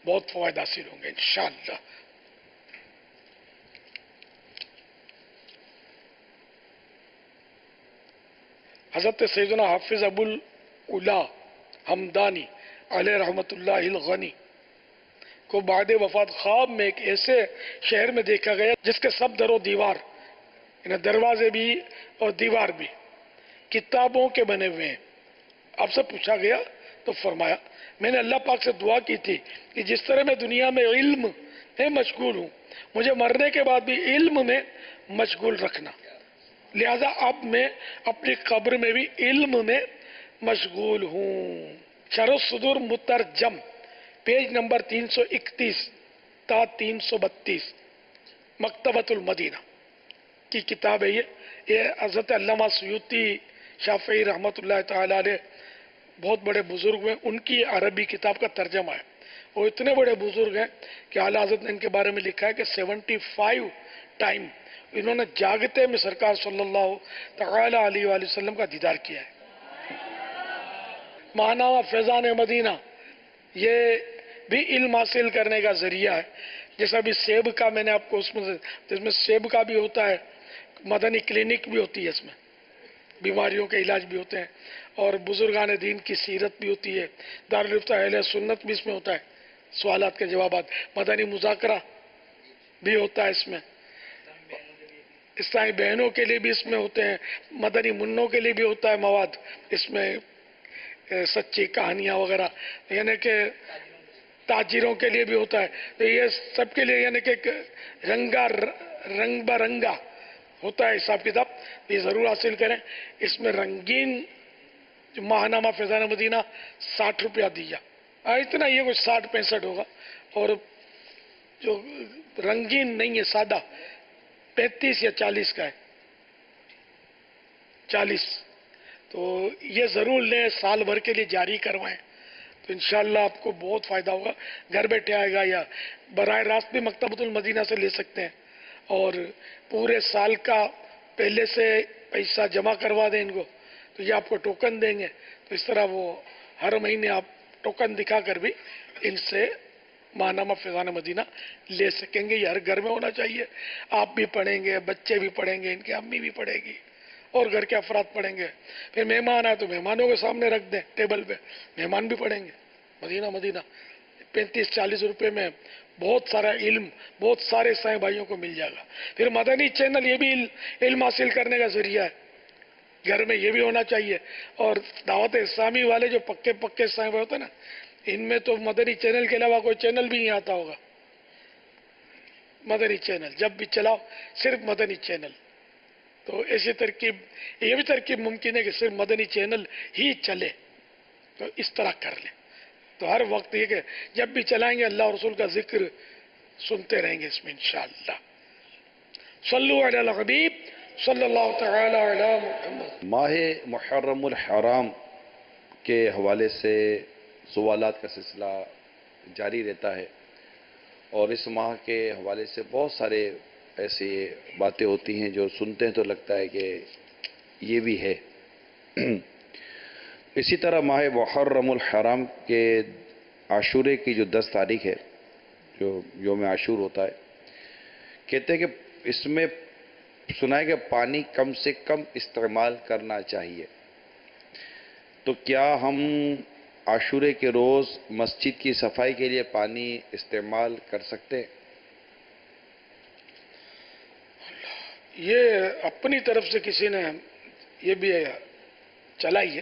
بہت فوائد حاصل ہوں گے انشاءاللہ۔ حضرت سیدنا حافظ ابو العلا حمدانی علیہ رحمت اللہ الغنی کو بعد وفات خواب میں ایک ایسے شہر میں دیکھا گیا جس کے سب در و دیوار، یعنی دروازے بھی اور دیوار بھی کتابوں کے بنے ہوئے ہیں۔ آپ سے پوچھا گیا تو فرمایا، میں نے اللہ پاک سے دعا کی تھی کہ جس طرح میں دنیا میں علم میں مشغول ہوں، مجھے مرنے کے بعد بھی علم میں مشغول رکھنا، لہذا اب میں اپنی قبر میں بھی علم میں مشغول ہوں۔ شرح الصدور مترجم، پیج نمبر 331 تا 332، مکتبۃ المدینہ کی کتاب ہے یہ حضرت علامہ سیوطی شافعی رحمۃ اللہ تعالی علیہ بہت بڑے بزرگ ہیں، ان کی عربی کتاب کا ترجمہ ہے۔ وہ اتنے بڑے بزرگ ہیں کہ اعلیٰ حضرت نے ان کے بارے میں لکھا ہے کہ 75 ٹائم انہوں نے جاگتے میں سرکار صلی اللہ تعالی علیہ وآلہ وسلم کا دیدار کیا ہے۔ ماہنامہ فیضان مدینہ یہ بھی علم حاصل کرنے کا ذریعہ ہے، جیسا بھی سیب کا میں نے آپ کو جس میں سیب کا بھی ہوتا ہے، مدنی کلینک بھی ہوتی ہے، اس میں بیماریوں کے علاج بھی ہوتے ہیں، اور بزرگان دین کی سیرت بھی ہوتی ہے، دارالفتہ اہل سنت بھی اس میں ہوتا ہے، سوالات کے جوابات، مدنی مذاکرہ بھی ہوتا ہے اس میں، اسلامی بہنوں کے لیے بھی اس میں ہوتے ہیں، مدنی منوں کے لیے بھی ہوتا ہے مواد اس میں، سچی کہانیاں وغیرہ، یعنی کہ تاجروں کے لیے بھی ہوتا ہے، تو یہ سب کے لیے یعنی کہ رنگ برنگا ہوتا ہے حساب کتاب، یہ ضرور حاصل کریں۔ اس میں رنگین جو ماہنامہ فیضان مدینہ 60 روپیہ دیا، اتنا یہ کچھ 60-65 ہوگا، اور جو رنگین نہیں ہے سادہ 35 یا 40 کا ہے، 40، تو یہ ضرور لیں، سال بھر کے لیے جاری کروائیں تو انشاءاللہ آپ کو بہت فائدہ ہوگا، گھر بیٹھے آئے گا، یا براہ راست بھی مکتبۃ المدینہ سے لے سکتے ہیں، اور پورے سال کا پہلے سے پیسہ جمع کروا دیں ان کو تو یہ آپ کو ٹوکن دیں گے، تو اس طرح وہ ہر مہینے آپ ٹوکن دکھا کر بھی ان سے ماہنامہ فیضان مدینہ لے سکیں گے۔ یہ ہر گھر میں ہونا چاہیے، آپ بھی پڑھیں گے، بچے بھی پڑھیں گے، ان کی امی بھی پڑھے گی، اور گھر کے افراد پڑھیں گے، پھر مہمان آئے تو مہمانوں کے سامنے رکھ دیں ٹیبل پہ، مہمان بھی پڑھیں گے۔ مدینہ 35-40 روپے میں بہت سارا علم بہت سارے سائیں بھائیوں کو مل جائے گا۔ پھر مدنی چینل یہ بھی علم حاصل کرنے کا ذریعہ ہے، گھر میں یہ بھی ہونا چاہیے، اور دعوت اسلامی والے جو پکے سائیں بھائی ہوتے ہیں نا، ان میں تو مدنی چینل کے علاوہ کوئی چینل بھی نہیں آتا ہوگا، مدنی چینل جب بھی چلاؤ صرف مدنی چینل، تو ایسی ترکیب، یہ بھی ترکیب ممکن ہے کہ صرف مدنی چینل ہی چلے، تو اس طرح کر لیں، تو ہر وقت یہ کہ جب بھی چلائیں گے اللہ اور رسول کا ذکر سنتے رہیں گے اس میں انشاءاللہ۔ صلو علی الحبیب صلی اللہ تعالی علی محمد۔ ماہ محرم الحرام کے حوالے سے سوالات کا سلسلہ جاری رہتا ہے، اور اس ماہ کے حوالے سے بہت سارے ایسی باتیں ہوتی ہیں جو سنتے ہیں تو لگتا ہے کہ یہ بھی ہے۔ اسی طرح ماہ محرم الحرام کے عاشورے کی جو 10 تاریخ ہے، جو یوم عاشور ہوتا ہے، کہتے ہیں کہ اس میں سنا ہے کہ پانی کم سے کم استعمال کرنا چاہیے، تو کیا ہم عاشورے کے روز مسجد کی صفائی کے لیے پانی استعمال کر سکتے ہیں؟ یہ اپنی طرف سے کسی نے یہ بھی چلائی ہے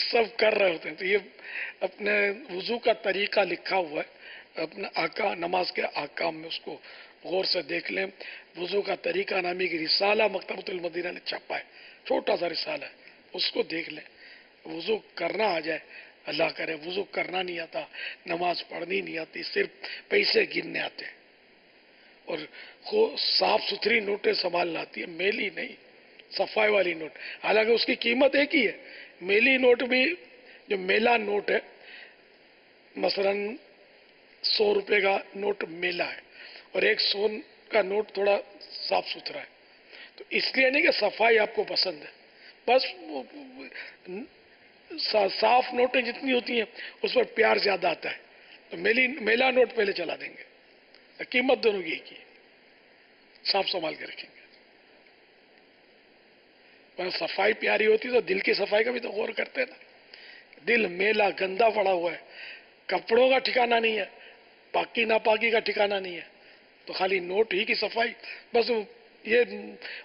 سب کر رہے ہوتے ہیں. تو یہ اپنے وضو کا طریقہ لکھا ہوا ہے اپنا آقا نماز کے احکام میں، اس کو غور سے دیکھ لیں. وضو کا طریقہ نامی کی رسالہ مکتبۃ المدینہ نے چھاپا ہے، چھوٹا سا رسالہ ہے، اس کو دیکھ لیں. وضو کرنا آ جائے، اللہ کرے وضو کرنا نہیں آتا، نماز پڑھنی نہیں آتی، صرف پیسے گننے آتے ہیں اور صاف ستھری نوٹیں سنبھالنا آتی ہے، میلی نہیں، صفائی والی نوٹ. حالانکہ اس کی قیمت ایک ہی ہے. میلی نوٹ بھی جو میلا نوٹ ہے، مثلا 100 روپے کا نوٹ میلا ہے اور 100 کا نوٹ تھوڑا صاف ستھرا ہے. تو اس لیے نہیں کہ صفائی آپ کو پسند ہے، بس صاف نوٹیں جتنی ہوتی ہیں اس پر پیار زیادہ آتا ہے. تو میلا نوٹ پہلے چلا دیں گے، قیمت دونوں کی ایک ہی ہے، صاف سنبھال کے رکھیں گے. صفائی پیاری ہوتی تو دل کی صفائی کا بھی تو غور کرتے نا. دل میلا گندا پڑا ہوا ہے، کپڑوں کا ٹھکانہ نہیں ہے، پاکی ناپاکی کا ٹھکانہ نہیں ہے، تو خالی نوٹ ہی کی صفائی. بس یہ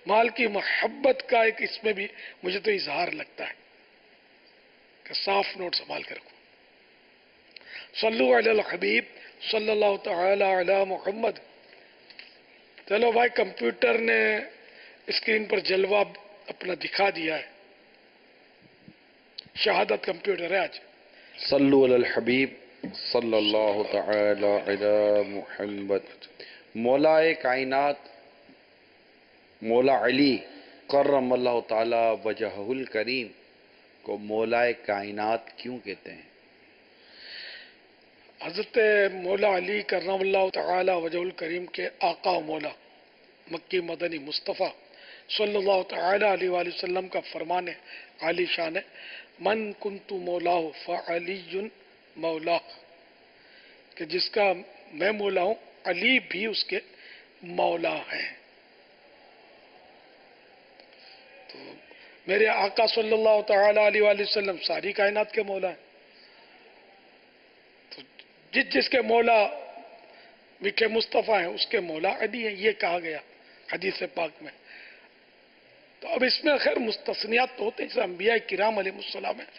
مال کی محبت کا ایک اس میں بھی مجھے تو اظہار لگتا ہے کہ صاف نوٹ سنبھال کے رکھو. صلو علی الحبیب صلی اللہ تعالی علی محمد. چلو بھائی، کمپیوٹر نے اسکرین پر جلوہ اپنا دکھا دیا ہے. شہادت کمپیوٹر ہے آج. صلو علی الحبیب صلی اللہ تعالی علی محمد. مولا کائنات مولا علی کرم اللہ تعالی وجہہ الکریم کو مولا کائنات کیوں کہتے ہیں؟ حضرت مولا علی کرم اللہ تعالی وجہ الکریم کے آقا و مولا مکی مدنی مصطفیٰ صلی اللہ تعالی علیہ وآلہ وسلم کا فرمان ہے، عالی شان ہے، من کنت مولاہ فعلی مولاہ، کہ جس کا میں مولا ہوں علی بھی اس کے مولا ہیں. تو میرے آقا صلی اللہ تعالی علیہ وآلہ وسلم ساری کائنات کے مولا ہیں. تو جس کے مولا میٹھے مصطفیٰ ہیں اس کے مولا علی ہیں، یہ کہا گیا حدیث پاک میں. تو اب اس میں خیر مستثنیات تو ہوتے ہیں، جیسے انبیاء کرام علیہ السلام ہیں،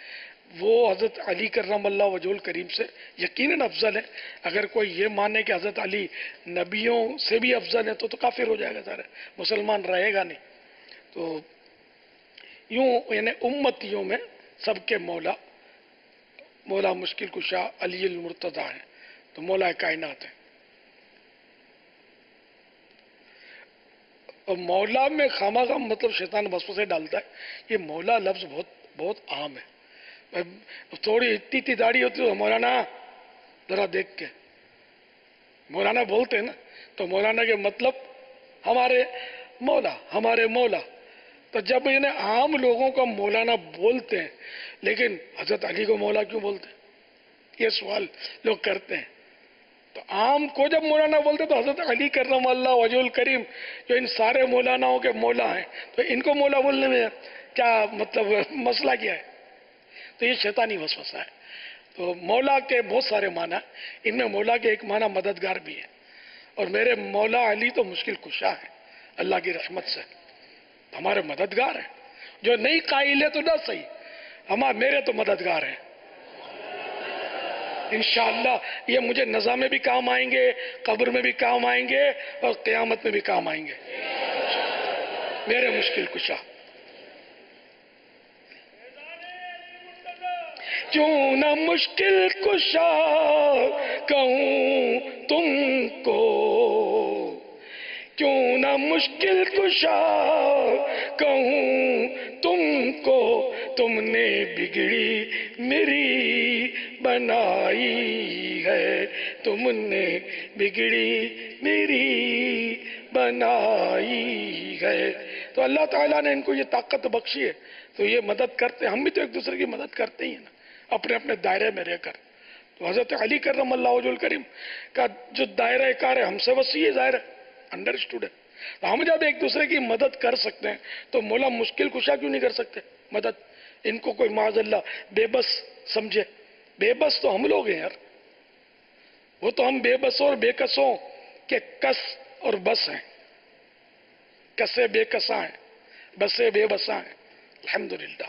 وہ حضرت علی کرم اللہ وجہ الکریم سے یقیناً افضل ہے. اگر کوئی یہ مانے کہ حضرت علی نبیوں سے بھی افضل ہے تو کافر ہو جائے گا، سارا مسلمان رہے گا نہیں. تو یوں یعنی امتیوں میں سب کے مولا مولا مشکل کشا علی المرتضیٰ ہیں، تو مولا کائنات ہیں. اور مولا میں خواہ مطلب شیطان وسوسے ڈالتا ہے. یہ مولا لفظ بہت عام ہے. تھوڑی اتنی داڑھی ہوتی ہے مولانا ذرا دیکھ کے مولانا بولتے ہیں نا، تو مولانا کے مطلب ہمارے مولا. تو جب انہیں عام لوگوں کو مولانا بولتے ہیں، لیکن حضرت علی کو مولا کیوں بولتے ہیں؟ یہ سوال لوگ کرتے ہیں. تو عام کو جب مولانا بولتے تو حضرت علی کرم اللہ وجہ الکریم جو ان سارے مولاناؤں کے مولا ہیں، تو ان کو مولا بولنے میں کیا مطلب مسئلہ کیا ہے؟ تو یہ شیطانی وسوسہ ہے. تو مولا کے بہت سارے معنی، ان میں مولا کے ایک معنی مددگار بھی ہے. اور میرے مولا علی تو مشکل کشا ہے، اللہ کی رحمت سے ہمارے مددگار ہیں. جو نہیں قائل ہے تو نہ صحیح، میرے تو مددگار ہیں. انشاءاللہ یہ مجھے نزا میں بھی کام آئیں گے، قبر میں بھی کام آئیں گے اور قیامت میں بھی کام آئیں گے. میرے مشکل کشا. کیوں نہ مشکل کشا کہوں تم کو، کیوں نہ مشکل کشا کہوں تم کو، تم نے بگڑی میری بنائی ہے، تم نے بگڑی میری بنائی ہے. تو اللہ تعالیٰ نے ان کو یہ طاقت بخشی ہے، تو یہ مدد کرتے. ہم بھی تو ایک دوسرے کی مدد کرتے ہی ہیں نا، اپنے اپنے دائرے میں رہ کر. تو حضرت علی کرم اللہ وجہ الکریم کا جو دائرہ کار ہے ہم سے وسیع ہے، ظاہر ہے، انڈرسٹوڈ ہے. تو ہم جب ایک دوسرے کی مدد کر سکتے ہیں تو مولا مشکل کشا کیوں نہیں کر سکتے مدد؟ ان کو کوئی معاذ اللہ بے بس سمجھے. بے بس تو ہم لوگ ہیں یار، وہ تو ہم بے بسوں اور بے کسوں کے کس اور بس ہیں. کسے بے کساں ہیں، بسے بے بساں ہیں. الحمدللہ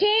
6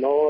9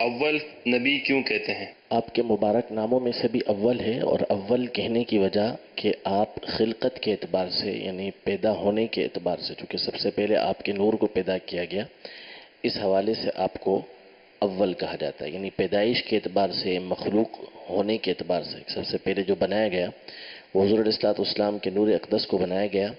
اول نبی کیوں کہتے ہیں؟ آپ کے مبارک ناموں میں سے بھی اول ہے، اور اول کہنے کی وجہ کہ آپ خلقت کے اعتبار سے یعنی پیدا ہونے کے اعتبار سے، چونکہ سب سے پہلے آپ کے نور کو پیدا کیا گیا، اس حوالے سے آپ کو اول کہا جاتا ہے، یعنی پیدائش کے اعتبار سے، مخلوق ہونے کے اعتبار سے سب سے پہلے جو بنایا گیا وہ حضور علیہ الصلوۃ والسلام کے نور اقدس کو بنایا گیا،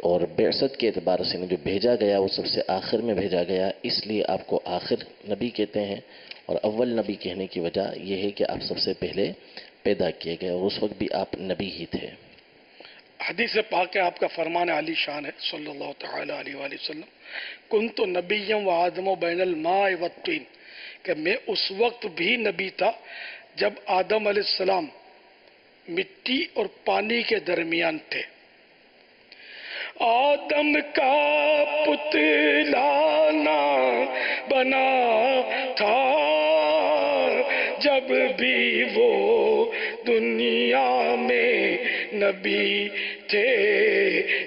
اور بعثت کے اعتبار سے جو بھیجا گیا وہ سب سے آخر میں بھیجا گیا، اس لیے آپ کو آخر نبی کہتے ہیں، اور اول نبی کہنے کی وجہ یہ ہے کہ آپ سب سے پہلے پیدا کیے گئے اور اس وقت بھی آپ نبی ہی تھے۔ حدیث پاک ہے، آپ کا فرمان عالی شان ہے صلی اللہ تعالی علیہ وآلہ وسلم، کنت نبیم و آدم و بین الماء والطین، کہ میں اس وقت بھی نبی تھا جب آدم علیہ السلام مٹی اور پانی کے درمیان تھے۔ آدم کا پتلا بنا تھا جب بھی وہ دنیا میں نبی تھے،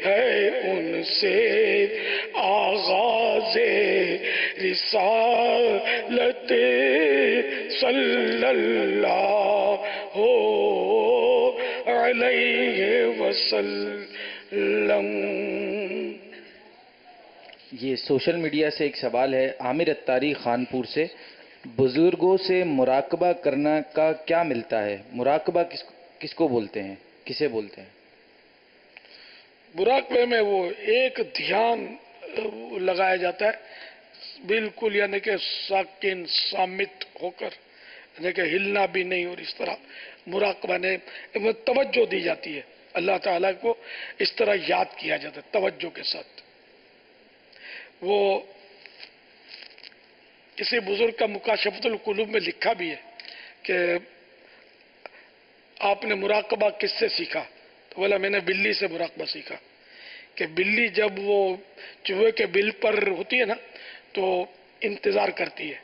ہے ان سے آغاز رسالت صلی اللہ علیہ وسلم۔ یہ سوشل میڈیا سے ایک سوال ہے عامر اتاری خانپور سے، بزرگوں سے مراقبہ کرنا کا کیا ملتا ہے؟ مراقبہ کس کو بولتے ہیں، کسے بولتے ہیں؟ مراقبے میں وہ ایک دھیان لگایا جاتا ہے بالکل، یعنی کہ ساکن سامت ہو کر، یعنی کہ ہلنا بھی نہیں، اور اس طرح مراقبہ نے توجہ دی جاتی ہے، اللہ تعالیٰ کو اس طرح یاد کیا جاتا ہے توجہ کے ساتھ۔ وہ کسی بزرگ کا مکاشفۃ القلوب میں لکھا بھی ہے کہ آپ نے مراقبہ کس سے سیکھا؟ تو بولا میں نے بلی سے مراقبہ سیکھا، کہ بلی جب وہ چوہے کے بل پر ہوتی ہے نا تو انتظار کرتی ہے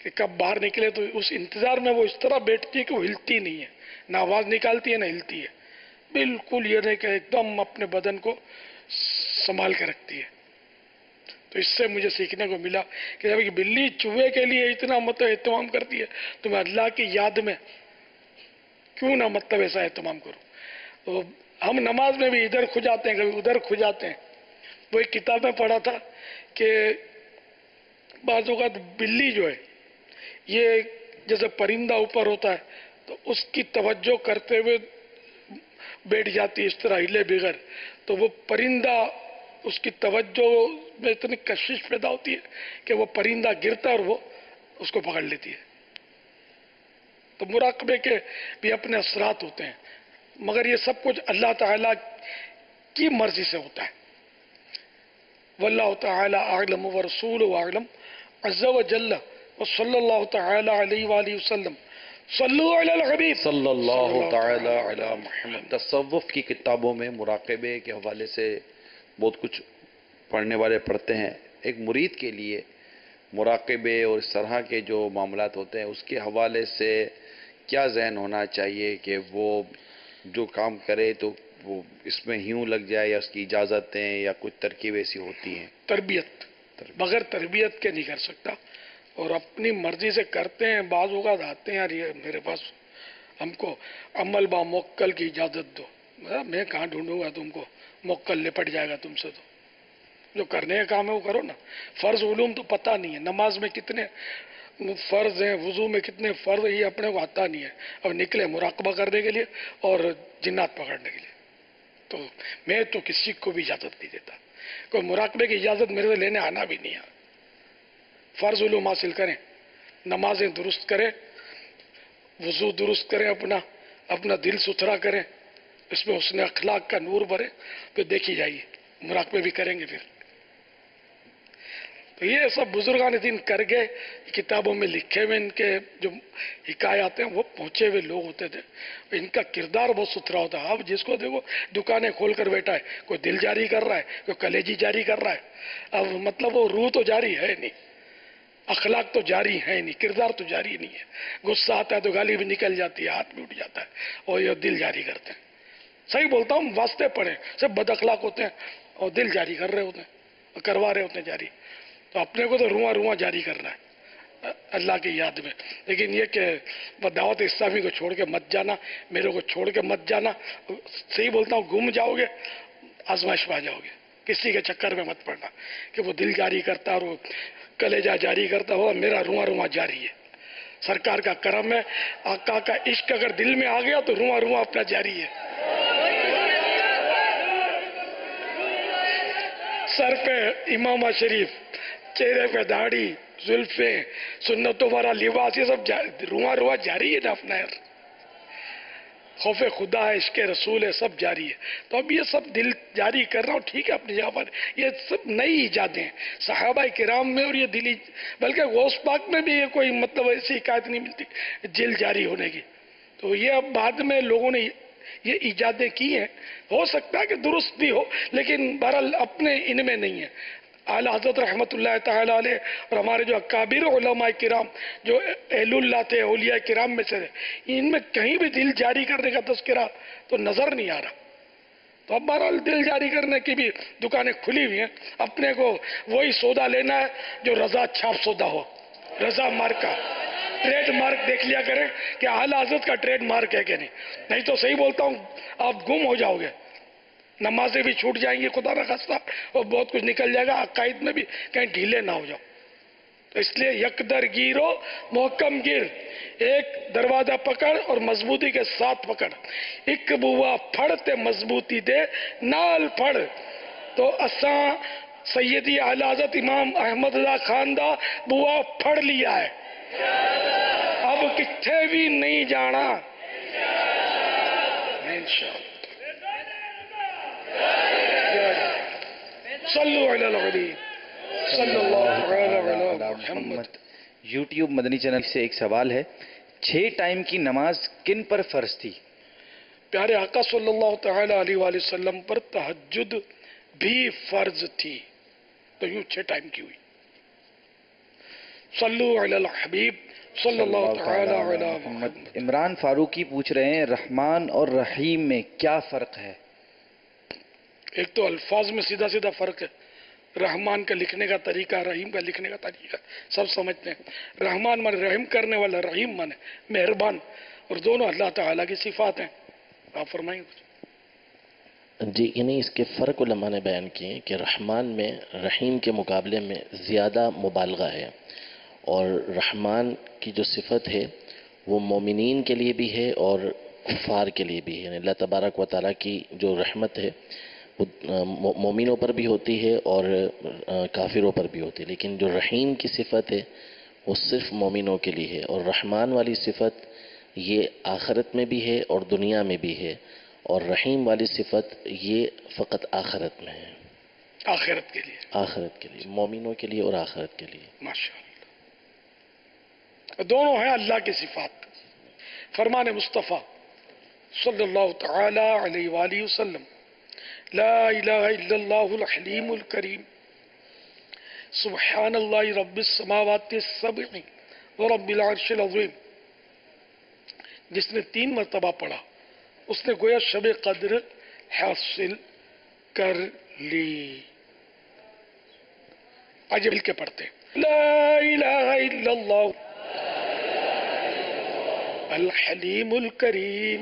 کہ کب باہر نکلے، تو اس انتظار میں وہ اس طرح بیٹھتی ہے کہ وہ ہلتی نہیں ہے، نہ آواز نکالتی ہے نہ ہلتی ہے، بالکل یہ نہیں کہ ایک دم اپنے بدن کو سنبھال کے رکھتی ہے۔ تو اس سے مجھے سیکھنے کو ملا کہ جب بلی چوہے کے لیے اتنا مطلب اہتمام کرتی ہے تو میں اللہ کی یاد میں کیوں نہ مطلب ایسا اہتمام کروں۔ تو ہم نماز میں بھی ادھر کھو جاتے ہیں، کبھی ادھر کھو جاتے ہیں۔ وہ ایک کتاب میں پڑھا تھا کہ بعض اوقات بلی جو ہے یہ جیسے پرندہ اوپر ہوتا ہے تو اس کی توجہ کرتے ہوئے بیٹھ جاتی ہے، اس طرح ہلے بغیر، تو وہ پرندہ اس کی توجہ میں اتنی کشش پیدا ہوتی ہے کہ وہ پرندہ گرتا اور وہ اس کو پکڑ لیتی ہے۔ تو مراقبے کے بھی اپنے اثرات ہوتے ہیں، مگر یہ سب کچھ اللہ تعالیٰ کی مرضی سے ہوتا ہے۔ واللہ تعالی اعلم ورسولہ اعلم عز وجل وصلی اللہ تعالی علیہ وآلہ وسلم۔ صلو علی الحبیب صلی اللہ تعالی علی محمد۔ تصوف کی کتابوں میں مراقبے کے حوالے سے بہت کچھ پڑھنے والے پڑھتے ہیں۔ ایک مرید کے لیے مراقبے اور اس طرح کے جو معاملات ہوتے ہیں اس کے حوالے سے کیا ذہن ہونا چاہیے کہ وہ جو کام کرے تو وہ اس میں ہیوں لگ جائے، یا اس کی اجازتیں یا کچھ ترکیب ایسی ہوتی ہیں؟ تربیت، بغیر تربیت کے نہیں کر سکتا، اور اپنی مرضی سے کرتے ہیں۔ بعض اوقات آتے ہیں، یار یہ میرے پاس ہم کو عمل با موکل کی اجازت دو، میں کہاں ڈھونڈوں گا تم کو، موکل لپٹ جائے گا تم سے، تو جو کرنے کا کام ہے وہ کرو نا۔ فرض علوم تو پتہ نہیں ہے، نماز میں کتنے فرض ہیں، وضو میں کتنے فرض، یہ اپنے کو آتا نہیں ہے، اب نکلے مراقبہ کرنے کے لیے اور جنات پکڑنے کے لیے۔ تو میں تو کسی کو بھی اجازت نہیں دیتا، کوئی مراقبے کی اجازت میرے سے لینے آنا بھی نہیں ہے۔ فرض علوم حاصل کریں، نمازیں درست کریں، وضو درست کریں، اپنا دل ستھرا کریں، اس میں حسن اخلاق کا نور بھرے، پھر دیکھی جائیے مراقبے بھی کریں گے۔ پھر تو یہ سب بزرگان دین کر گئے، کتابوں میں لکھے ہوئے ان کے جو حکایات ہیں وہ پہنچے ہوئے لوگ ہوتے تھے، ان کا کردار بہت ستھرا ہوتا ہے۔ اب جس کو دیکھو دکانیں کھول کر بیٹھا ہے، کوئی دل جاری کر رہا ہے، کوئی کلیجی جاری کر رہا ہے، اب مطلب وہ روح تو جاری ہے نہیں، اخلاق تو جاری ہے نہیں، کردار تو جاری نہیں ہے۔ غصہ آتا ہے تو گالی بھی نکل جاتی ہے، ہاتھ بھی اٹھ جاتا ہے، اور یہ دل جاری کرتے ہیں۔ صحیح بولتا ہوں، واسطے پڑھیں، سب بد اخلاق ہوتے ہیں اور دل جاری کر رہے ہوتے ہیں اور کروا رہے ہوتے ہیں جاری، تو اپنے کو تو رواں جاری کرنا ہے، اللہ کی یاد میں. لیکن یہ کہ دعوت اسلامی کو چھوڑ کے مت جانا، میرے کو چھوڑ کے مت جانا، صحیح بولتا ہوں، گم جاؤ گے، آزمائش میں آ جاؤ گے. کسی کے چکر میں مت پڑنا کہ وہ دل جاری کرتا اور وہ کلیجہ جاری کرتا ہوا، میرا رواں رواں جاری ہے. سرکار کا کرم ہے، آقا کا عشق اگر دل میں آ گیا تو رواں رواں اپنا جاری ہے. سر پہ امامہ شریف، چہرے پہ داڑھی، زلفیں، سنتوں والا لباس، یہ سب رواں رواں جاری ہے نا اپنا یار. خوف خدا ہے، عشق رسول ہے، سب جاری ہے. تو اب یہ سب دل جاری کر رہا ہوں، ٹھیک ہے اپنی جگہ پر. یہ سب نئی ایجادیں ہیں صحابہ کرام میں، اور یہ دلی بلکہ غوث پاک میں بھی یہ کوئی مطلب ایسی حکایت نہیں ملتی دل جاری ہونے کی. تو یہ اب بعد میں لوگوں نے یہ ایجادیں کی ہیں، ہو سکتا ہے کہ درست بھی ہو، لیکن بہرحال اپنے ان میں نہیں ہے. اعلیٰ حضرت رحمۃ اللہ تعالیٰ علیہ اور ہمارے جو اکابر علماء کرام جو اہل اللہ تھے، اولیاء کرام میں سے، ان میں کہیں بھی دل جاری کرنے کا تذکرہ تو نظر نہیں آ رہا. تو اب بہرحال دل جاری کرنے کی بھی دکانیں کھلی ہوئی ہیں. اپنے کو وہی سودا لینا ہے جو رضا چھاپ سودا ہو، رضا مارک کا ٹریڈ مارک دیکھ لیا کریں کہ اعلیٰ حضرت کا ٹریڈ مارک ہے کہ نہیں تو صحیح بولتا ہوں آپ گم ہو جاؤ گے. نمازیں بھی چھوٹ جائیں گی خدا نخواستہ، اور بہت کچھ نکل جائے گا. عقائد میں بھی کہیں ڈھیلے نہ ہو جاؤ. تو اس لیے یکدر گیرو محکم گیر، ایک دروازہ پکڑ اور مضبوطی کے ساتھ پکڑ. ایک بوا پھڑ تے مضبوطی دے نال پھڑ. تو اساں سیدی اعلیٰ حضرت امام احمد اللہ خان دا بوا پھڑ لیا ہے، اب کتھے بھی نہیں جانا انشاءاللہ. صلو علی الحبیب صلی اللہ علیہ محمد. یوٹیوب مدنی چینل سے ایک سوال ہے، 6 ٹائم کی نماز کن پر فرض تھی؟ پیارے آقا صلی اللہ تعالی علیہ وآلہ وسلم پر تہجد بھی فرض تھی، تو یوں 6 ٹائم کی ہوئی. صلو علی الحبیب صلی اللہ تعالی علی محمد. عمران فاروقی پوچھ رہے ہیں، رحمان اور رحیم میں کیا فرق ہے؟ ایک تو الفاظ میں سیدھا سیدھا فرق ہے. رحمان کا لکھنے کا طریقہ، رحیم کا لکھنے کا طریقہ سب سمجھتے ہیں. رحمان مانے رحم کرنے والا، رحیم مانے مہربان، اور دونوں اللہ تعالیٰ کی صفات ہیں. آپ فرمائیں کچھ. جی، یعنی اس کے فرق علماء نے بیان کیے ہیں کہ رحمان میں رحیم کے مقابلے میں زیادہ مبالغہ ہے، اور رحمان کی جو صفت ہے وہ مومنین کے لیے بھی ہے اور کفار کے لیے بھی ہے. یعنی اللہ تبارک و تعالیٰ کی جو رحمت ہے وہ مومنوں پر بھی ہوتی ہے اور کافروں پر بھی ہوتی ہے، لیکن جو رحیم کی صفت ہے وہ صرف مومنوں کے لیے ہے. اور رحمان والی صفت یہ آخرت میں بھی ہے اور دنیا میں بھی ہے، اور رحیم والی صفت یہ فقط آخرت میں ہے. آخرت کے لیے، آخرت کے لیے، مومنوں کے لیے اور آخرت کے لیے. ماشاءاللہ دونوں ہیں اللہ کی صفات. فرمان مصطفیٰ صلی اللہ تعالی علیہ وآلہ وسلم، لا الہ الا اللہ الحلیم الکریم، سبحان اللہ رب السماوات السبع ورب العرش العظیم. جس نے 3 مرتبہ پڑھا اس نے گویا شب قدر حاصل کر لی. آج مل کے پڑھتے ہیں، لا الہ الا اللہ الحلیم الکریم،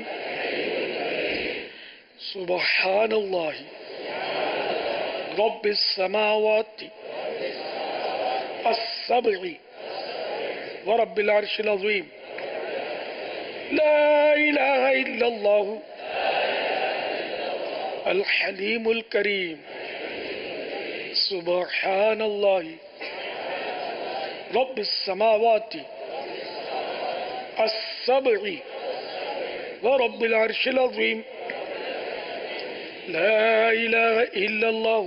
سبحان اللہ رب السماوات السبع ورب العرش العظیم، لا الہ الا اللہ الحلیم الکریم، سبحان اللہ رب السماوات السبع ورب العرش العظیم، لا الہ الا اللہ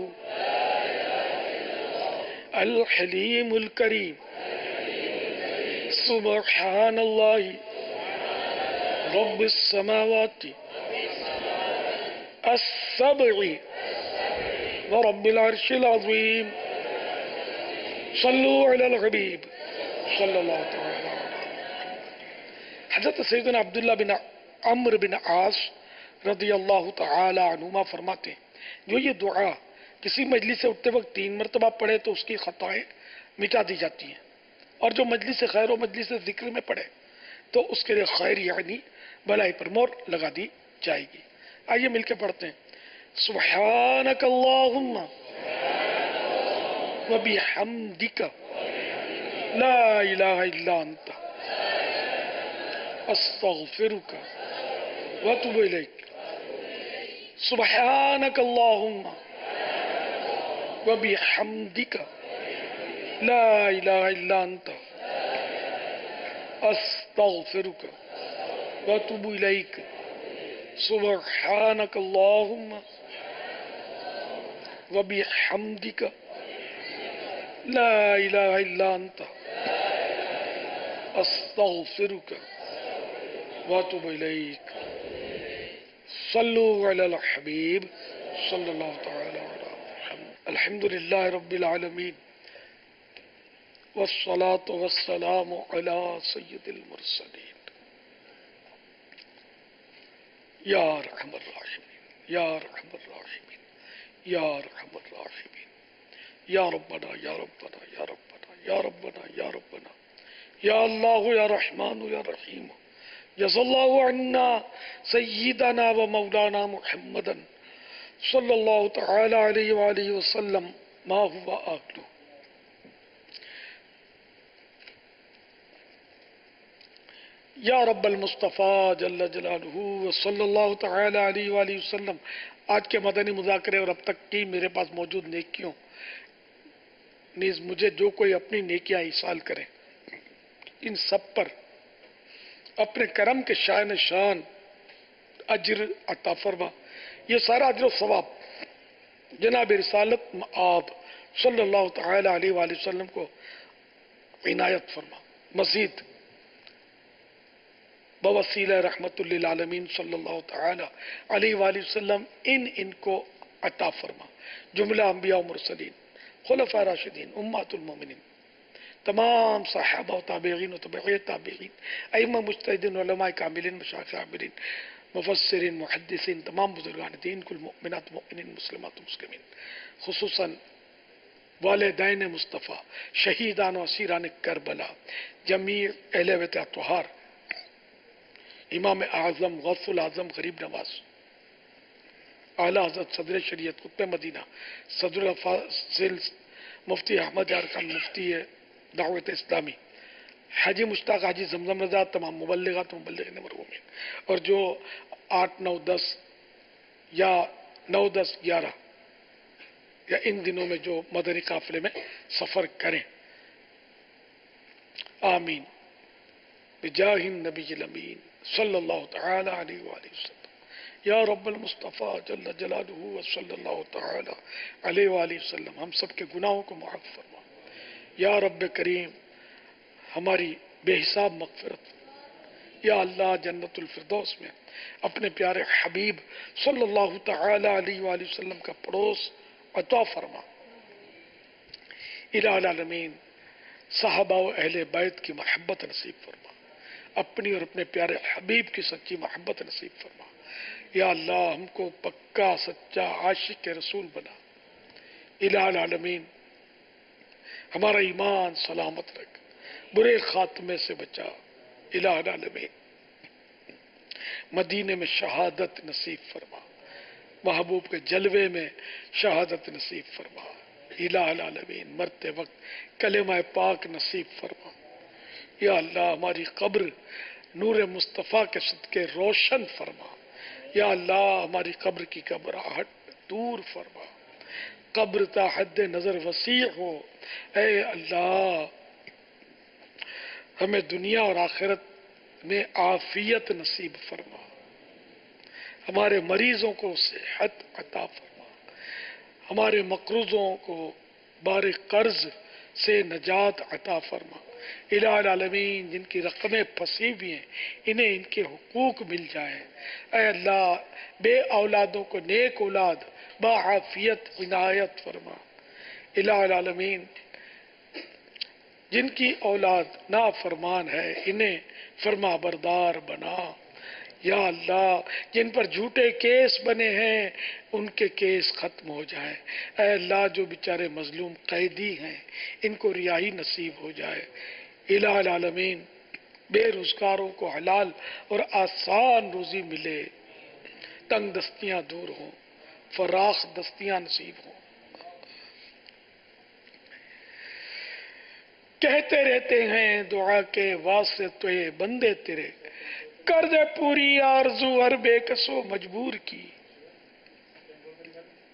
الحلیم الکریم، سبحان اللہ رب السماوات السبع ورب العرش العظیم. صلو علی الحبیب صلی اللہ تعالی. حضرت سیدنا عبداللہ بن عمرو بن عاص رضی اللہ تعالی عنہما فرماتے ہیں، جو یہ دعا کسی مجلس سے اٹھتے وقت 3 مرتبہ پڑھے تو اس کی خطائیں مٹا دی جاتی ہیں. اور جو مجلس خیر و مجلس ذکر میں پڑھے تو اس کے لیے خیر یعنی بھلائی پر مور لگا دی جائے گی. آئیے مل کے پڑھتے ہیں. سبحانک اللہم و بحمدک لا الہ الا انت استغفرک و اتوب الیک. سبحانک اللہم و بحمدک لا الہ الا انت استغفرک و اتوب الیک. سبحانک اللہم و بحمدک لا الہ الا انت استغفرک و اتوب الیک. صلو علی الحبیب صلی اللہ تعالی علی محمد. الحمدللہ رب العالمین والصلاة والسلام علی سید المرسلین. یا ارحم الراحمین یا ارحم الراحمین یا ارحم الراحمین. یا ربنا یا ربنا یا ربنا یا ربنا یا ربنا یا اللہ یا رحمان یا رحیم. جزا اللہ عنا سیدنا و مولانا محمدا صلی اللہ تعالی علیہ وآلہ وسلم ما ہوا آخلو. یا رب المصطفیٰ جل جلالہ و صلی اللہ تعالی علیہ وآلہ وسلم. آج کے مدنی مذاکرے اور اب تک کی میرے پاس موجود نیکیوں نیز مجھے جو کوئی اپنی نیکیاں ایصال کرے ان سب پر اپنے کرم کے شان شان اجر عطا فرما. یہ سارا اجر و ثواب جناب رسالت مآب صلی اللہ تعالی علیہ وآلہ وسلم کو عنایت فرما. مزید بوسیلہ رحمت للعالمین صلی اللہ تعالی علیہ وآلہ وسلم ان کو عطا فرما. جملہ انبیاء و مرسلین، خلفاء راشدین، امہات المومنین، تمام صحابہ و تابعین و تبعی تابعین، ائمہ مجتہدین، علماء کاملین، مشایخ عاملین، مفسرین، محدثین، تمام بزرگان دین، کل مؤمنات مؤمنین، مسلمات و مسلمین، خصوصاً والدین مصطفیٰ، شہیدان و اسیران کربلا، جمیع اہل بیت اطہار، امام اعظم غوث العظم غریب نواز، اعلیٰ حضرت صدر شریعت قطب مدینہ صدر الفاضل مفتی احمد یار خان مفتی دعوت اسلامی، حاجی مشتاق حاجی زمزم رضا، تمام مبلغات و مبلغین مرحومین، اور جو 8، 9، 10 یا 9، 10، 11 یا ان دنوں میں جو مدنی قافلے میں سفر کریں. آمین بجاہ النبی الامین صلی اللہ تعالی علیہ وآلہ وسلم. یا رب المصطفیٰ جل جلالہ و صلی اللہ تعالی علیہ وآلہ وسلم ہم سب کے گناہوں کو معاف فرما. یا رب کریم ہماری بے حساب مغفرت. یا اللہ جنت الفردوس میں اپنے پیارے حبیب صلی اللہ تعالی علیہ وآلہ وسلم کا پڑوس عطا فرما. الہ العالمین صحابہ و اہل بیت کی محبت نصیب فرما. اپنی اور اپنے پیارے حبیب کی سچی محبت نصیب فرما. یا اللہ ہم کو پکا سچا عاشق رسول بنا. الہ العالمین ہمارا ایمان سلامت رکھ، برے خاتمے سے بچا. الہ العالمین مدینے میں شہادت نصیب فرما، محبوب کے جلوے میں شہادت نصیب فرما. الہ العالمین مرتے وقت کلمہ پاک نصیب فرما. یا اللہ ہماری قبر نور مصطفیٰ کے صدقے روشن فرما. یا اللہ ہماری قبر کی گھبراہٹ دور فرما، قبر تا حد نظر وسیع ہو. اے اللہ ہمیں دنیا اور آخرت میں عافیت نصیب فرما. ہمارے مریضوں کو صحت عطا فرما. ہمارے مقروضوں کو بار قرض سے نجات عطا فرما. الہ العالمین جن کی رقمیں پھنسی ہوئی ہیں انہیں ان کے حقوق مل جائیں. اے اللہ بے اولادوں کو نیک اولاد بعافیت عنایت فرما. الہ العالمین جن کی اولاد نافرمان ہے انہیں فرما بردار بنا. یا اللہ جن پر جھوٹے کیس بنے ہیں ان کے کیس ختم ہو جائے. اے اللہ جو بیچارے مظلوم قیدی ہیں ان کو رہائی نصیب ہو جائے. الہ العالمین بے روزگاروں کو حلال اور آسان روزی ملے، تنگ دستیاں دور ہوں، فراخ دستیاں نصیب ہوں۔ کہتے رہتے ہیں دعا کے واسطے بندے تیرے، کر دے پوری آرزو ہر بے کسو مجبور کی۔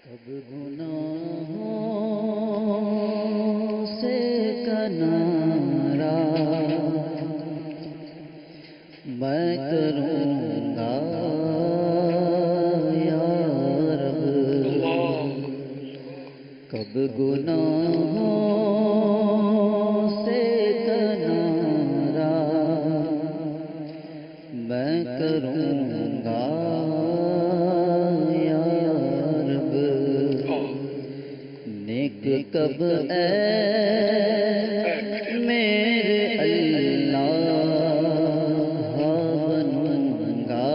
کب گناہوں سے کنارہ میں کروں گا یا رب، کب گناہوں سے کنارہ میں کروں گا کب اے میرے اللہ بنوں گا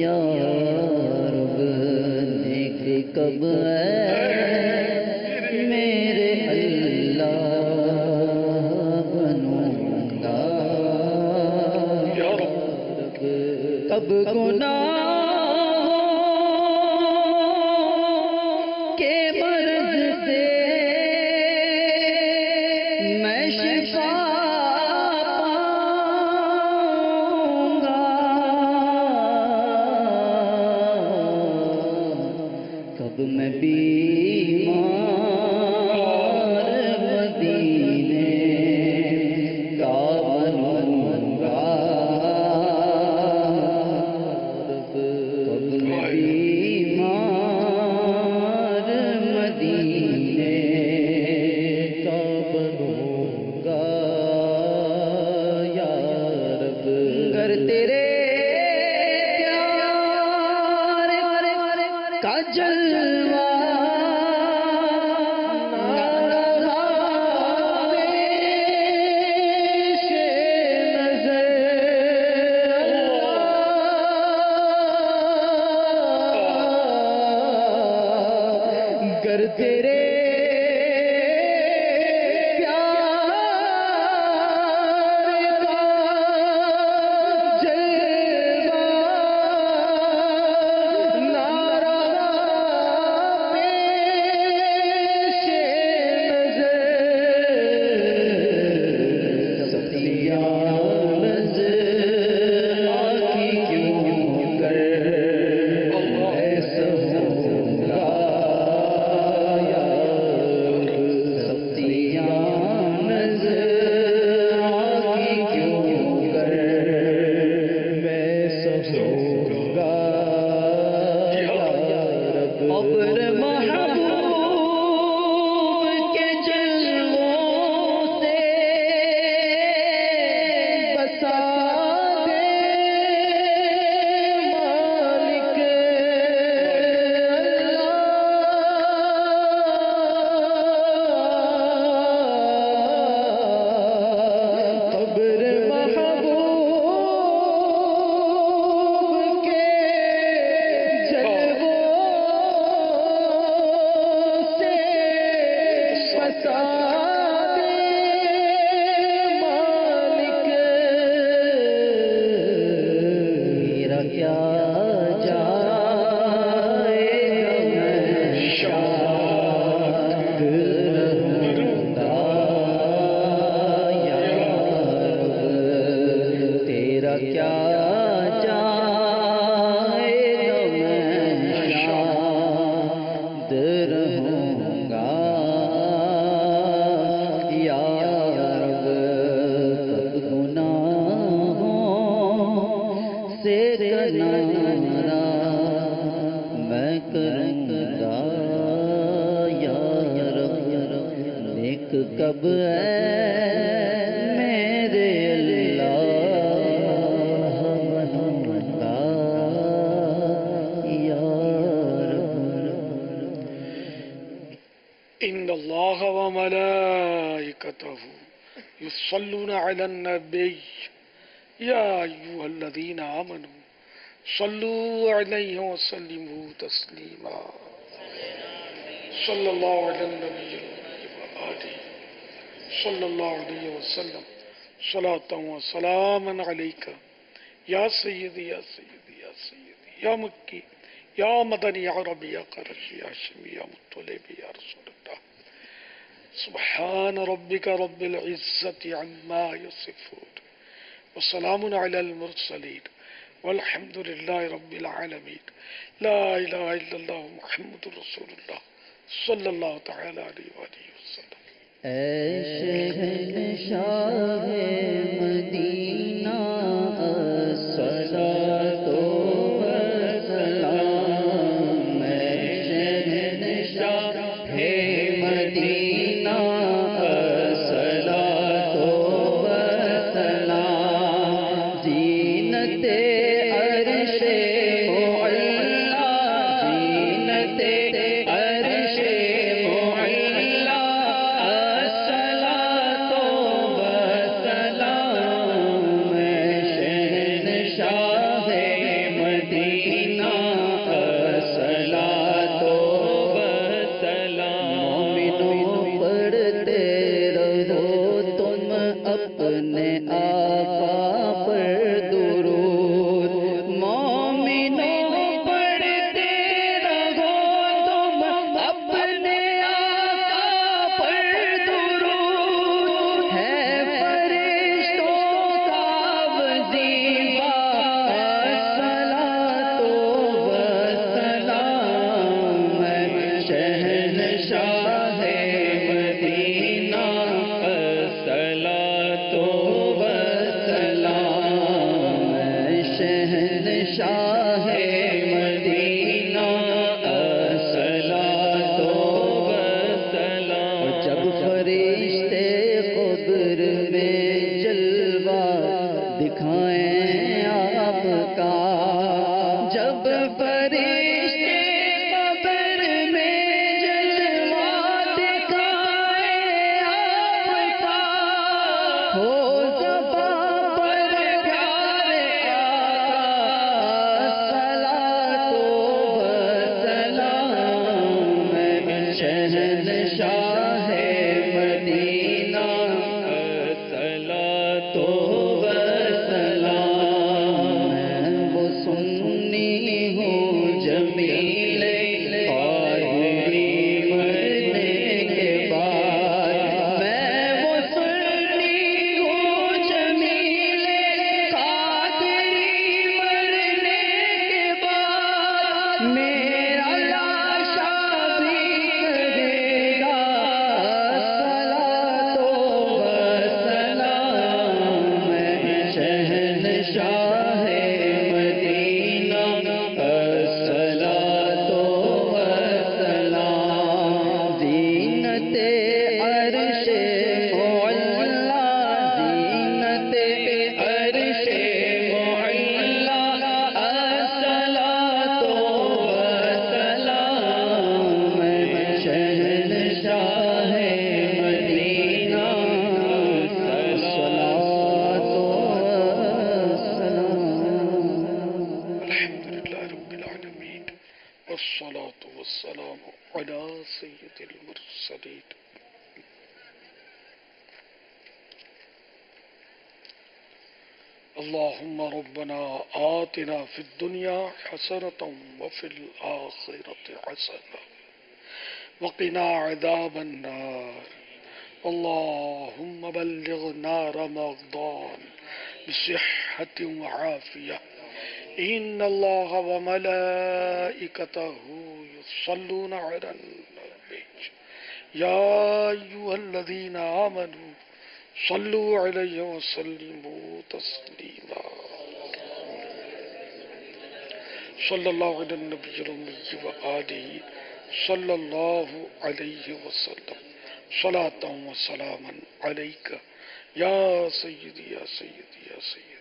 یا رب، نیک کب اے میرے اللہ بنوں گا یا رب، کب گناہ میں بیمار مدینے کا بنوں گا، کب میں بیمار مدینے کا بنوں گا یا رب، گر تیرے پیار کا جلوہ گر تیرے پیار کا جلوہ نارا پیش نظر، سختیاں نظر آتی کیوں کر میں سہوں گا، میں کروں گا یا رب، نیک کب ہے میرے اللہ بنوں گا یا رب۔ ان اللہ وملائکتہ یصلون علی النبی یا ایھا الذین آمنوا صلو علیہ وسلموا تسلیما، صلی اللہ علی النبی وآلہ صلی اللہ علیہ وسلم صلاۃ و سلاما علیک یا سیدی یا سیدی یا سیدی یا مکی یا مدنی یا عربی یا قرشی یا شمی یا مطلبی یا رسول اللہ سبحان ربک رب العزت عما یصفون وسلام علی المرسلین والحمد للہ رب العالمین لا الہ الا اللہ محمد رسول اللہ صلی اللہ تعالی علیہ وآلہ وسلم۔ اے شہنشاہ مدینہ الصلاۃ والسلام، اے شہنشاہ مدینہ الصلاۃ والسلام، زینت عرش معلا، زینت عرش معلا، الصلاۃ والسلام، شہنشاہ مدینہ الصلاۃ والسلام۔ مومنوں پڑھتے رہو تم اپنے آقا پر درود، مومنوں پڑھتے رہو تم اپنے آقا پر درود، ہے فرشتوں کا وظیفہ الصلاۃ والسلام، شہنشاہ مدینہ الصلاۃ والسلام، شہنشاہ مدینہ الصلاۃ والسلام۔ جب فرشتے قبر میں جلوہ دکھائیں آپ کا، جب فرشتے قبر میں جلوہ دکھائیں آپ کا، ہو زباں پر پیارے آقا الصلاۃ والسلام، شہنشاہ مدینہ الصلاۃ والسلام۔ وہ سنی ہوں جمیل قادری مرنے کے بعد، میں وہ سنی ہوں جمیل قادری مرنے کے بعد، میرا لاشا بھی کہے گا الصلاۃ والسلام، شہنشاہ مدینہ الصلاۃ والسلام، زینت عرش معلا، زینت عرش معلا، الصلاۃ والسلام، شہنشاہ مدینہ الصلاۃ والسلام۔ الحمدللہ رب العالمین والصلاة والسلام علی سید المرسلین۔ اللہم ربنا آتنا فی الدنیا حسنة وفی الآخرة حسنة وقنا عذاب النار، اللہم بلغنا رمضان بصحة وعافية، إن الله وملائكته يصلون على النبي يا أيها الذين آمنوا صلوا عليه وسلموا تسليما، صلى الله على النبي الأمي وآله صلى الله عليه وسلم صلاة وسلاما عليك يا سيدي يا سيدي يا سيدي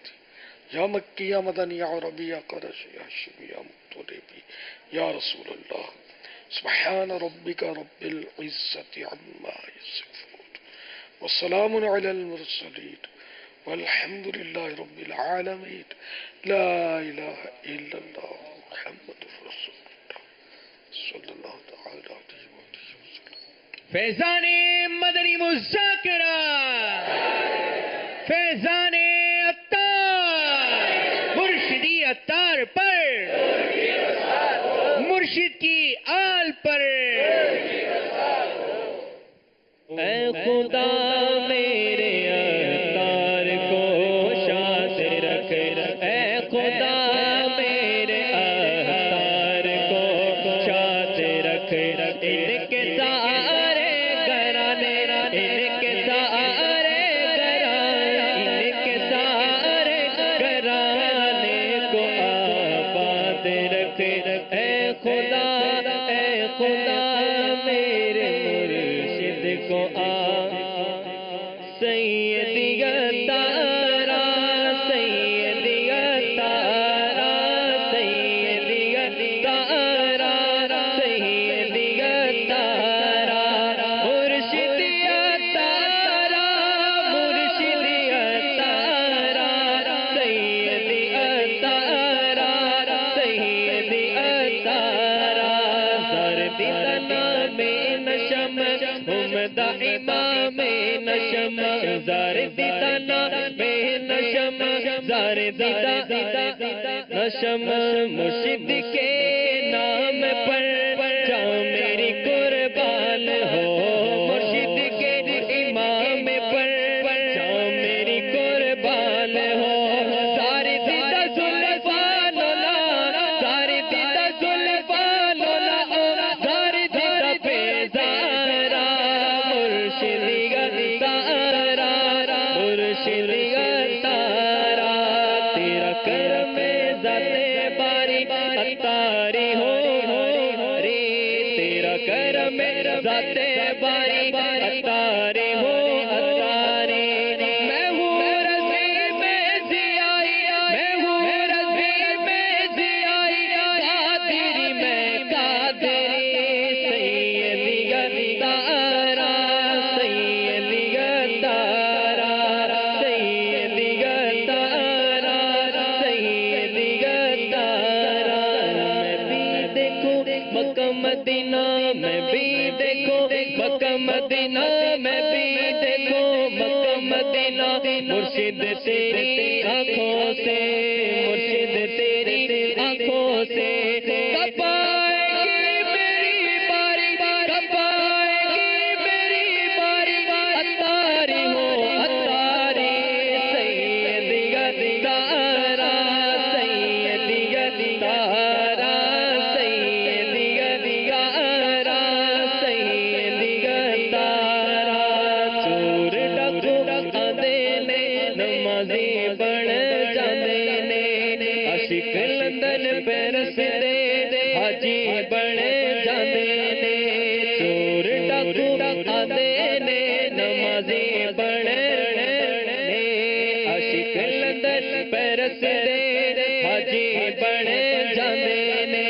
یا مکی یا مدنی یا عربی یا قرشی یا شمی یا مطلبی یا رسول اللہ سبحان ربک رب العزت عما یصفون والسلام علی المرسلین والحمد للہ رب العالمین لا الہ الا اللہ محمد رسول اللہ صلی اللہ تعالی علیہ وسلم۔ فیضان مدنی مذاکرہ، فیضان عطار، مرشدی عطار پر، مرشد کی آل پر. اے خدا میرے عطار کو شاد رکھ، اے خدا میرے عطار کو شاد رکھ. ان کے سارے گھرانے، ان کے سارے گھرانے، ان کے سارے گھرانے کو آباد رکھ. اے خدا، اے خدا میرے مرشد کو سیدی عطارا، سیدی عطارا، سیدی عطارا، سیدی عطارا، مرشدی عطارا، مرشدی عطارا، سیدی عطارا، سیدی عطارا. زردی تنا میں نشم ہمدہ امام نشم، زردی تنا میں نشم، زردی نشم، مرشد کے نام پر جاں میری قربان ہو، مرشد کے امام پر جاں میری قربان ہو. زردی زلفان لا، زردی زلفان لا، زردی پیزارا، مرشدی عطارا، مرشدی عطارا. تیرا کرم ذات باری عطاری ہو رے، تیرا کرم ذات باری عطاری ہو عطاری. میں ہوں رضی میں ضیائی، میں ہوں رضی میں ضیائی، قادری میں قادری. سیدی عطارا، سیدی عطارا، سیدی عطارا، سیدی عطارا. میں بھی دیکھوں مکہ مدینہ، میں بھی دیکھوں مکہ مدینہ، میں بھی دیکھوں مکہ مدینہ. مرشد تیری آنکھوں سے، مرشد تیری آنکھوں سے. کب آئے گی میری باری، کب آئے گی میری باری، عطاری ہو عطاری. سیدی عطارا، سیدی عطارا، سیدی عطارا، سیدی عطارا. چور ڈاکو آندے نے، نمازی بن جاندے نے، عاشق لندن پیرس دے حاجی بن جاندے نے. چور ڈاکو آندے نے، نمازی بن نے، عاشق لندن پیرس دے حاجی بن جاندے نے.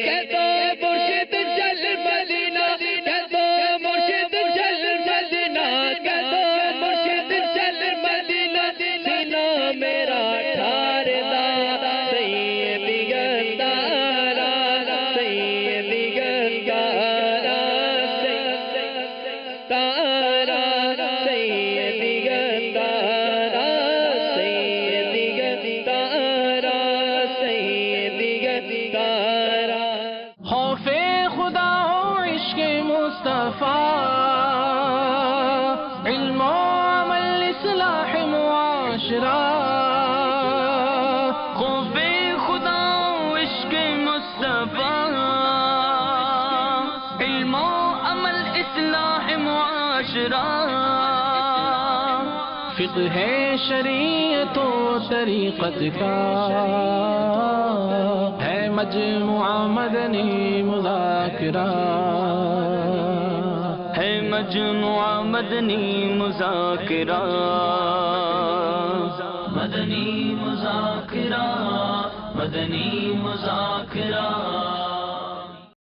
کہہ دو مرشد چل مدینہ، کہہ دو مرشد چل مدینہ، کہہ دو مرشد چل مدینہ. سینہ میرا ٹھار دا، سیدی عطارا، سیدی عطارا، تارا، سیدی عطارا، سیدی عطارا، سیدی عطارا. خوف خدا ہو عشق مصطفیٰ، علم و عمل اصلاح معاشرہ. خوف خدا ہو عشق مصطفیٰ، علم و عمل اصلاح معاشرہ. فقہ شریعت و طریقت کا ہے مجموعہ مدنی مذاکرہ، ہے مجموعہ مدنی مذاکرہ. مدنی مذاکرہ، مدنی مذاکرہ.